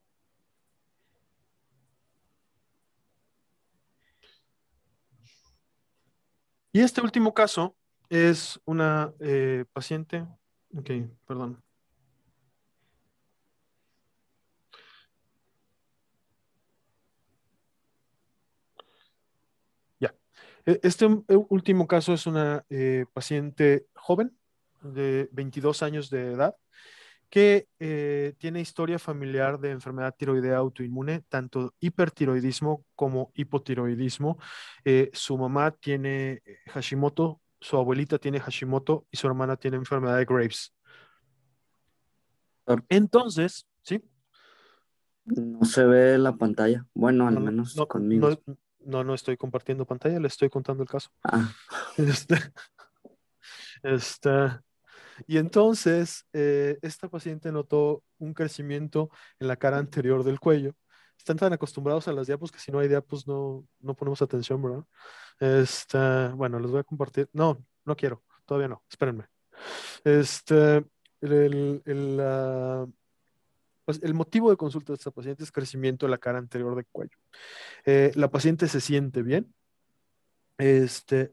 Y este último caso es una paciente. Ok, perdón. Ya. Este último caso es una paciente joven de 22 años de edad que tiene historia familiar de enfermedad tiroidea autoinmune, tanto hipertiroidismo como hipotiroidismo. Su mamá tiene Hashimoto, su abuelita tiene Hashimoto y su hermana tiene enfermedad de Graves. Entonces, ¿sí? No se ve la pantalla. Bueno, al No, no, menos no, conmigo. no estoy compartiendo pantalla, le estoy contando el caso. Ah, Este, este, y entonces, esta paciente notó un crecimiento en la cara anterior del cuello. Están tan acostumbrados a las diapos que si no hay diapos no ponemos atención, ¿verdad? Bueno, les voy a compartir. No quiero, todavía no, espérenme. Este, pues el motivo de consulta de esta paciente es crecimiento de la cara anterior del cuello. La paciente se siente bien,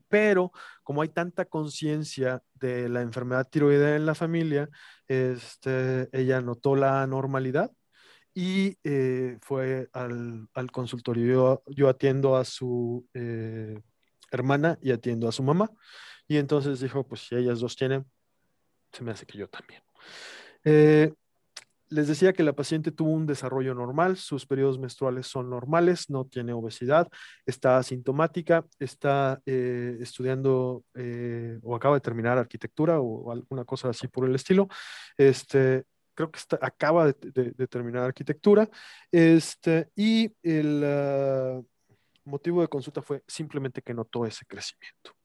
pero como hay tanta conciencia de la enfermedad tiroidea en la familia, ella notó la anormalidad y fue al consultorio. Yo atiendo a su hermana y atiendo a su mamá. Y entonces dijo, pues si ellas dos tienen, se me hace que yo también. Eh, Les decía que la paciente tuvo un desarrollo normal, sus periodos menstruales son normales, no tiene obesidad, está asintomática, está estudiando o acaba de terminar arquitectura o alguna cosa así por el estilo. Creo que acaba de terminar arquitectura. Y el motivo de consulta fue simplemente que notó ese crecimiento.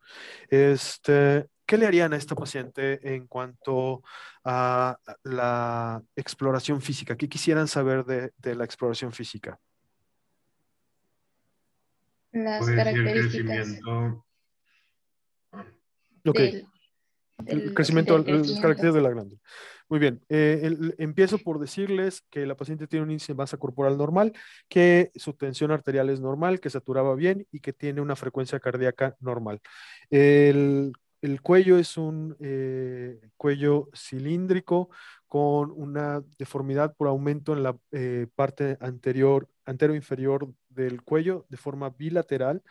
¿qué le harían a esta paciente en cuanto a la exploración física? ¿Qué quisieran saber de la exploración física? Las Puede ser características crecimiento. Ok. del, El crecimiento, del las crecimiento. características de la glándula. Muy bien. Empiezo por decirles que la paciente tiene un índice de masa corporal normal, que su tensión arterial es normal, que saturaba bien y que tiene una frecuencia cardíaca normal. El cuello es un cuello cilíndrico con una deformidad por aumento en la parte antero-inferior del cuello de forma bilateral.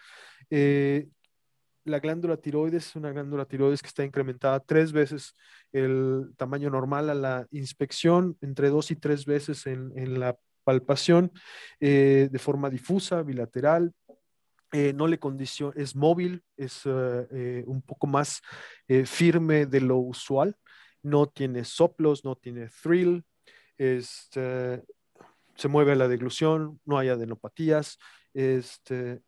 La glándula tiroides es una glándula tiroides que está incrementada 3 veces el tamaño normal a la inspección, entre 2 y 3 veces en la palpación, de forma difusa, bilateral. No le condiciona, es móvil, es un poco más firme de lo usual, no tiene soplos, no tiene thrill, se mueve a la deglución, no hay adenopatías,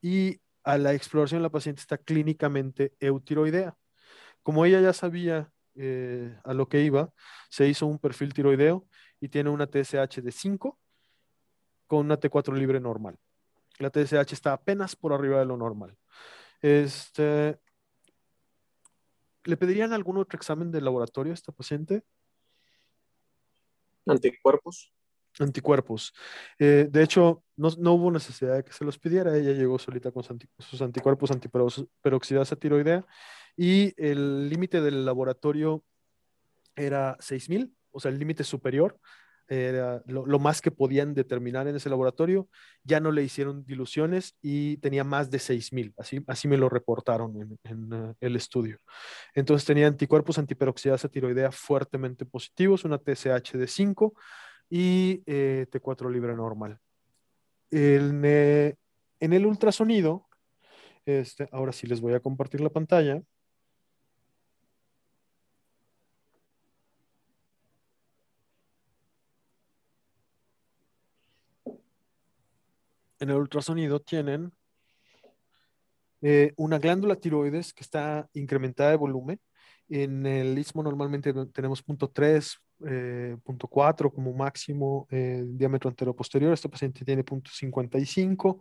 y a la exploración la paciente está clínicamente eutiroidea. Como ella ya sabía a lo que iba, se hizo un perfil tiroideo y tiene una TSH de 5 con una T4 libre normal. La TSH está apenas por arriba de lo normal. ¿Le pedirían algún otro examen de laboratorio a esta paciente? Anticuerpos. Anticuerpos. De hecho, no hubo necesidad de que se los pidiera. Ella llegó solita con sus anticuerpos antiperoxidasa tiroidea y el límite del laboratorio era 6,000, o sea, el límite superior era lo más que podían determinar en ese laboratorio. Ya no le hicieron diluciones y tenía más de 6,000. Así me lo reportaron en el estudio. Entonces tenía anticuerpos antiperoxidasa tiroidea fuertemente positivos, una TSH de 5 y T4 libre normal. En el ultrasonido, ahora sí les voy a compartir la pantalla. En el ultrasonido tienen una glándula tiroides que está incrementada de volumen. En el istmo normalmente tenemos 0.3, 0.4 como máximo diámetro anteroposterior. Este paciente tiene 0.55.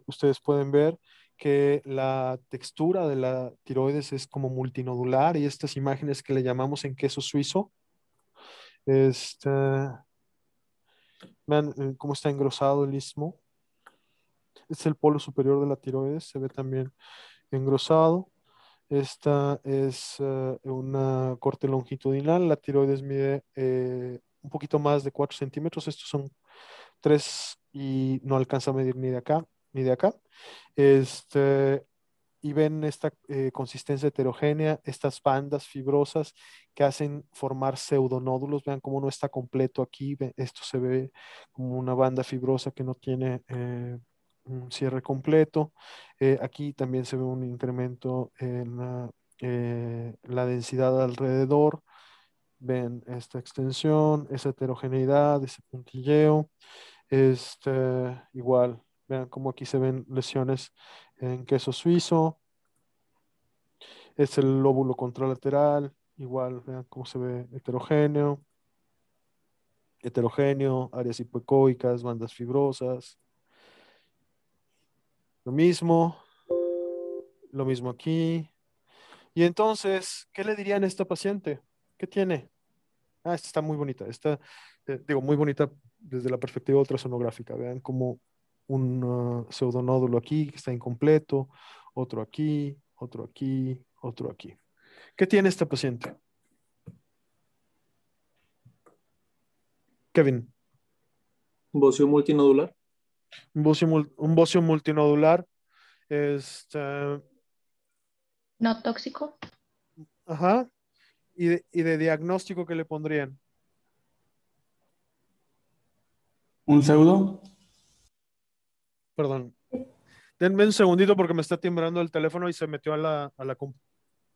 Ustedes pueden ver que la textura de la tiroides es como multinodular y estas imágenes que le llamamos en queso suizo. Vean cómo está engrosado el istmo. Este es el polo superior de la tiroides, se ve también engrosado. Esta es una corte longitudinal. La tiroides mide un poquito más de 4 centímetros. Estos son 3 y no alcanza a medir ni de acá ni de acá. Y ven esta consistencia heterogénea, estas bandas fibrosas que hacen formar pseudonódulos. Vean cómo no está completo aquí. Esto se ve como una banda fibrosa que no tiene un cierre completo. Aquí también se ve un incremento en la densidad alrededor. Ven esta extensión, esa heterogeneidad, ese puntilleo. Igual, vean cómo aquí se ven lesiones en queso suizo. Es el lóbulo contralateral. Igual, vean cómo se ve heterogéneo, áreas hipoecoicas, bandas fibrosas. Lo mismo aquí. Y entonces, ¿qué le dirían a esta paciente? ¿Qué tiene? Esta está muy bonita. Digo, muy bonita desde la perspectiva ultrasonográfica. Vean como un pseudonódulo aquí que está incompleto, otro aquí, otro aquí, otro aquí. ¿Qué tiene esta paciente? Kevin. ¿Un bocio multinodular? Un bocio multinodular. ¿No tóxico? Ajá. ¿Y de diagnóstico qué le pondrían? ¿Un pseudo? Perdón. Denme un segundito porque me está timbrando el teléfono y se metió a la compu.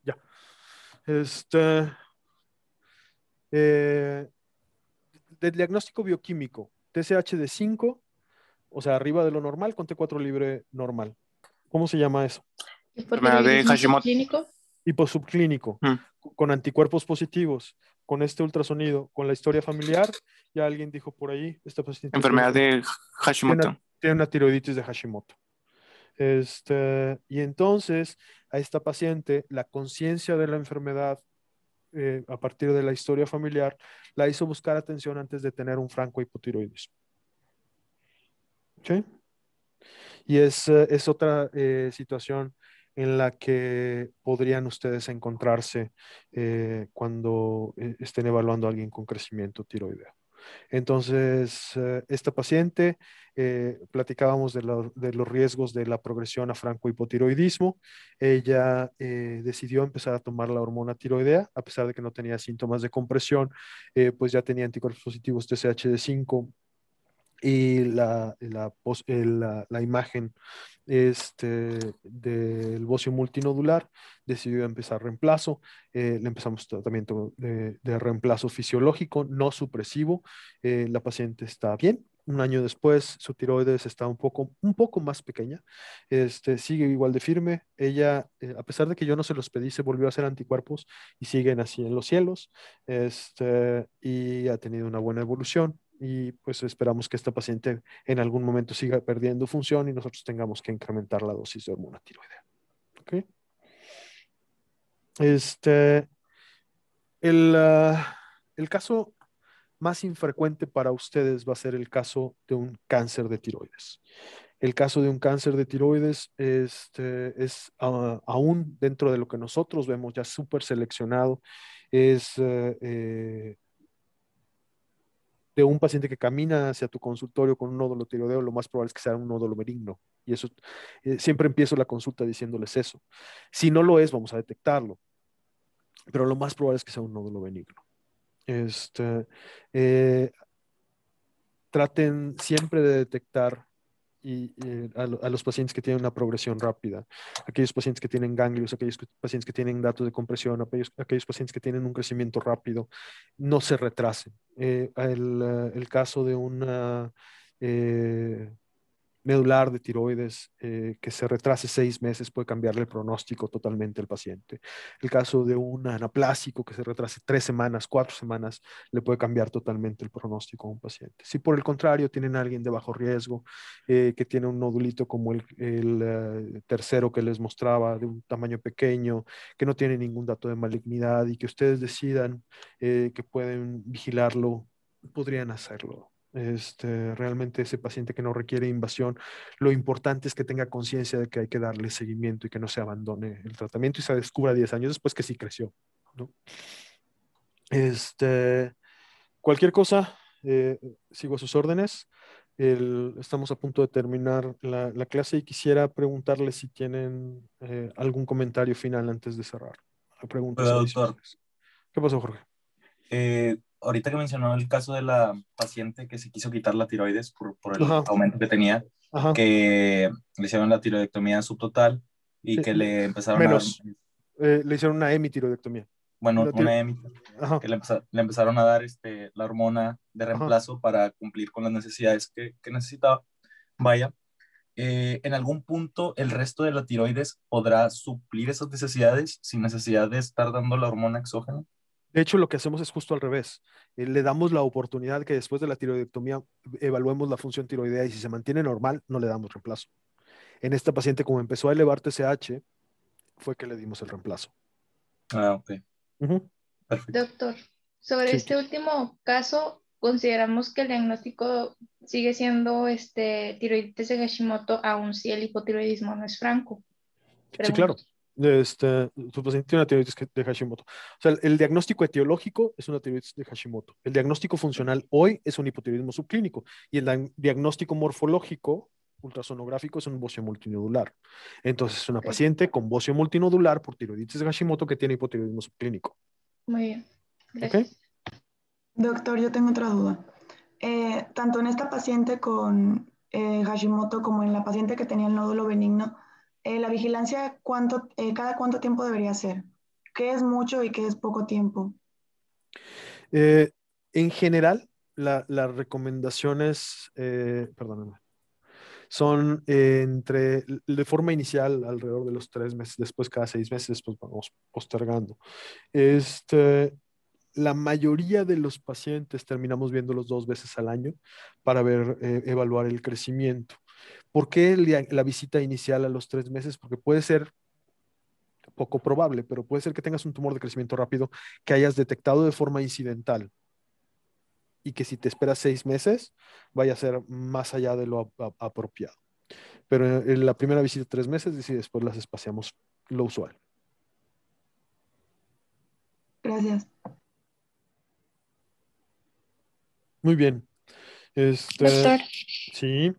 Ya. De diagnóstico bioquímico, TSH de 5, o sea, arriba de lo normal, con T4 libre normal. ¿Cómo se llama eso? ¿Hipotiroidismo subclínico? hiposubclínico, con anticuerpos positivos, con este ultrasonido, con la historia familiar, ya alguien dijo por ahí, esta paciente Enfermedad de Hashimoto. Tiene una tiroiditis de Hashimoto. Y entonces a esta paciente la conciencia de la enfermedad a partir de la historia familiar la hizo buscar atención antes de tener un franco hipotiroidismo. ¿Sí? Y es otra situación en la que podrían ustedes encontrarse cuando estén evaluando a alguien con crecimiento tiroideo. Entonces, esta paciente, platicábamos de los riesgos de la progresión a francohipotiroidismo. Ella decidió empezar a tomar la hormona tiroidea, a pesar de que no tenía síntomas de compresión, pues ya tenía anticuerpos positivos TSH-5 y la imagen del bocio multinodular. Decidió empezar reemplazo. Le empezamos tratamiento de reemplazo fisiológico, no supresivo. La paciente está bien. Un año después, su tiroides está un poco más pequeña. Sigue igual de firme. Ella, a pesar de que yo no se los pedí, se volvió a hacer anticuerpos y siguen así en los cielos. Y ha tenido una buena evolución. Y pues esperamos que esta paciente en algún momento siga perdiendo función y nosotros tengamos que incrementar la dosis de hormona tiroidea. ¿Okay? El caso más infrecuente para ustedes va a ser el caso de un cáncer de tiroides. El caso de un cáncer de tiroides es aún dentro de lo que nosotros vemos ya súper seleccionado, es de un paciente que camina hacia tu consultorio con un nódulo tiroideo, lo más probable es que sea un nódulo benigno. Y eso, siempre empiezo la consulta diciéndoles eso. Si no lo es, vamos a detectarlo. Pero lo más probable es que sea un nódulo benigno. Traten siempre de detectar a los pacientes que tienen una progresión rápida, aquellos pacientes que tienen ganglios, aquellos pacientes que tienen datos de compresión, aquellos pacientes que tienen un crecimiento rápido, no se retrasen. El caso de una medular de tiroides que se retrase 6 meses puede cambiarle el pronóstico totalmente al paciente. El caso de un anaplásico que se retrase 3 semanas, 4 semanas, le puede cambiar totalmente el pronóstico a un paciente. Si por el contrario tienen a alguien de bajo riesgo, que tiene un nodulito como el tercero que les mostraba, de un tamaño pequeño, que no tiene ningún dato de malignidad y que ustedes decidan que pueden vigilarlo, podrían hacerlo. Realmente ese paciente que no requiere invasión, lo importante es que tenga conciencia de que hay que darle seguimiento y que no se abandone el tratamiento y se descubra 10 años después que sí creció, ¿no? Cualquier cosa, sigo a sus órdenes. Estamos a punto de terminar la clase y quisiera preguntarles si tienen algún comentario final antes de cerrar. Preguntas Hola, adicionales. doctor. ¿Qué pasó, Jorge? Ahorita que mencionó el caso de la paciente que se quiso quitar la tiroides por el Ajá. aumento que tenía, Ajá. que le hicieron la tiroidectomía subtotal y que le empezaron Menos. a... Le hicieron una hemitiroidectomía. Bueno, una EMI, Ajá. que le empezaron a dar la hormona de reemplazo para cumplir con las necesidades que necesitaba. Vaya, en algún punto el resto de la tiroides podrá suplir esas necesidades sin necesidad de estar dando la hormona exógena. De hecho, lo que hacemos es justo al revés. Le damos la oportunidad que después de la tiroidectomía evaluemos la función tiroidea y si se mantiene normal, no le damos reemplazo. En esta paciente, como empezó a elevar TSH, fue que le dimos el reemplazo. Ah, ok. Perfecto. Doctor, sobre este último caso, consideramos que el diagnóstico sigue siendo tiroiditis de Hashimoto, aun si el hipotiroidismo no es franco. Sí, claro. Tu paciente tiene una tiroiditis de Hashimoto. O sea, el diagnóstico etiológico es una tiroiditis de Hashimoto. El diagnóstico funcional hoy es un hipotiroidismo subclínico. Y el diagnóstico morfológico ultrasonográfico es un bocio multinodular. Entonces, es una paciente con bocio multinodular por tiroiditis de Hashimoto que tiene hipotiroidismo subclínico. Muy bien. Gracias. Doctor, yo tengo otra duda. Tanto en esta paciente con Hashimoto como en la paciente que tenía el nódulo benigno, la vigilancia, ¿cada cuánto tiempo debería ser? ¿Qué es mucho y qué es poco tiempo? En general, la recomendación es, perdóname, Son de forma inicial alrededor de los 3 meses, después cada 6 meses, después vamos postergando. La mayoría de los pacientes terminamos viéndolos 2 veces al año para evaluar el crecimiento. ¿Por qué la visita inicial a los 3 meses? Porque puede ser poco probable, pero puede ser que tengas un tumor de crecimiento rápido que hayas detectado de forma incidental y que si te esperas 6 meses vaya a ser más allá de lo apropiado. Pero en la primera visita 3 meses y después las espaciamos lo usual. Gracias. Muy bien. Doctor, Sí.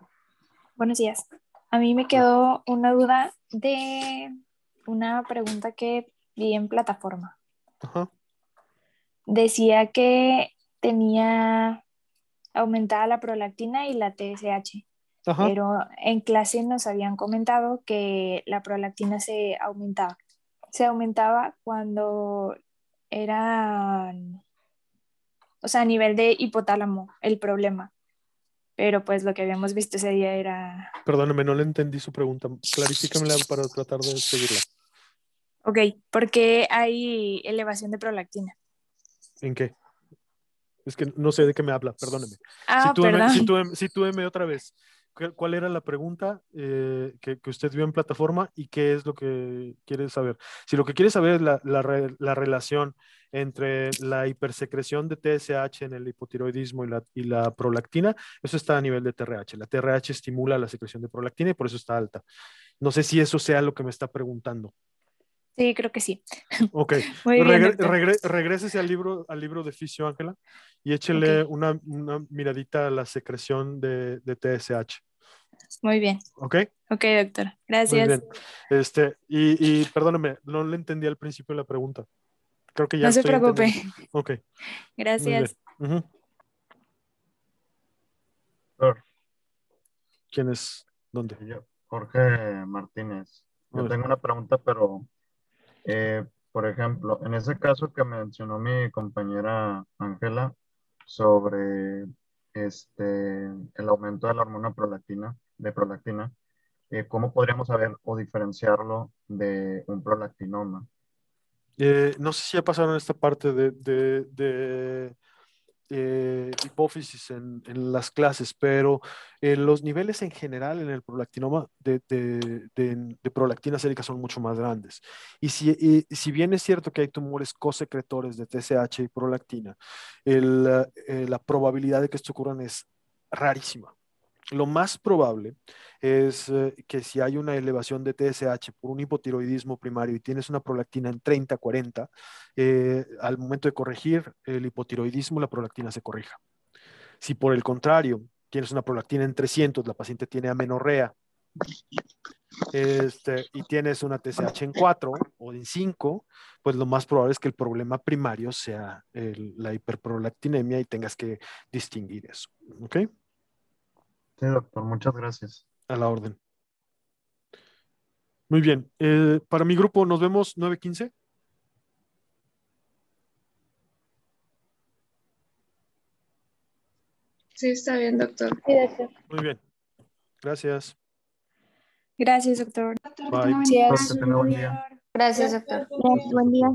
buenos días. A mí me quedó una duda de una pregunta que vi en plataforma. Ajá. Decía que tenía aumentada la prolactina y la TSH, Ajá. pero en clase nos habían comentado que la prolactina se aumentaba. Se aumentaba cuando eran, o sea, a nivel de hipotálamo, el problema. Pero pues lo que habíamos visto ese día era... Perdóname, no le entendí su pregunta. Clarifícamela para tratar de seguirla. Ok, ¿por qué hay elevación de prolactina? ¿En qué? Es que no sé de qué me habla, perdóneme. Perdón. Sitúeme otra vez. ¿Cuál era la pregunta que usted vio en plataforma y qué es lo que quiere saber? Si lo que quiere saber es la relación entre la hipersecreción de TSH en el hipotiroidismo y la prolactina, eso está a nivel de TRH. La TRH estimula la secreción de prolactina y por eso está alta. No sé si eso sea lo que me está preguntando. Sí, creo que sí. Ok. Muy bien, Regrésese al libro de Fisio, Ángela, y échele una miradita a la secreción de TSH. Muy bien. ¿Ok? Ok, doctor. Gracias. Muy bien. Y perdóname, no le entendí al principio la pregunta. Creo que ya no se estoy preocupe. entendiendo. Ok. Gracias. Muy bien. ¿Quién es? ¿Dónde? Yo, Jorge Martínez. Yo A ver. tengo una pregunta, pero, por ejemplo, en ese caso que mencionó mi compañera Ángela sobre el aumento de la hormona prolactina, ¿cómo podríamos saber o diferenciarlo de un prolactinoma? No sé si ya pasaron esta parte de hipófisis en las clases, pero los niveles en general en el prolactinoma de prolactina sérica son mucho más grandes. Y si bien es cierto que hay tumores cosecretores de TSH y prolactina, la probabilidad de que esto ocurra es rarísima. Lo más probable es que si hay una elevación de TSH por un hipotiroidismo primario y tienes una prolactina en 30, 40, al momento de corregir el hipotiroidismo, la prolactina se corrija. Si por el contrario tienes una prolactina en 300, la paciente tiene amenorrea, y tienes una TSH en 4 o en 5, pues lo más probable es que el problema primario sea la hiperprolactinemia y tengas que distinguir eso. ¿Ok? Sí, doctor, muchas gracias. A la orden. Muy bien. Para mi grupo nos vemos 9:15. Sí, está bien, doctor. Sí, doctor. Muy bien. Gracias. Gracias, doctor. Bye. Gracias. Que tenga buen día. Gracias, doctor. Buen día.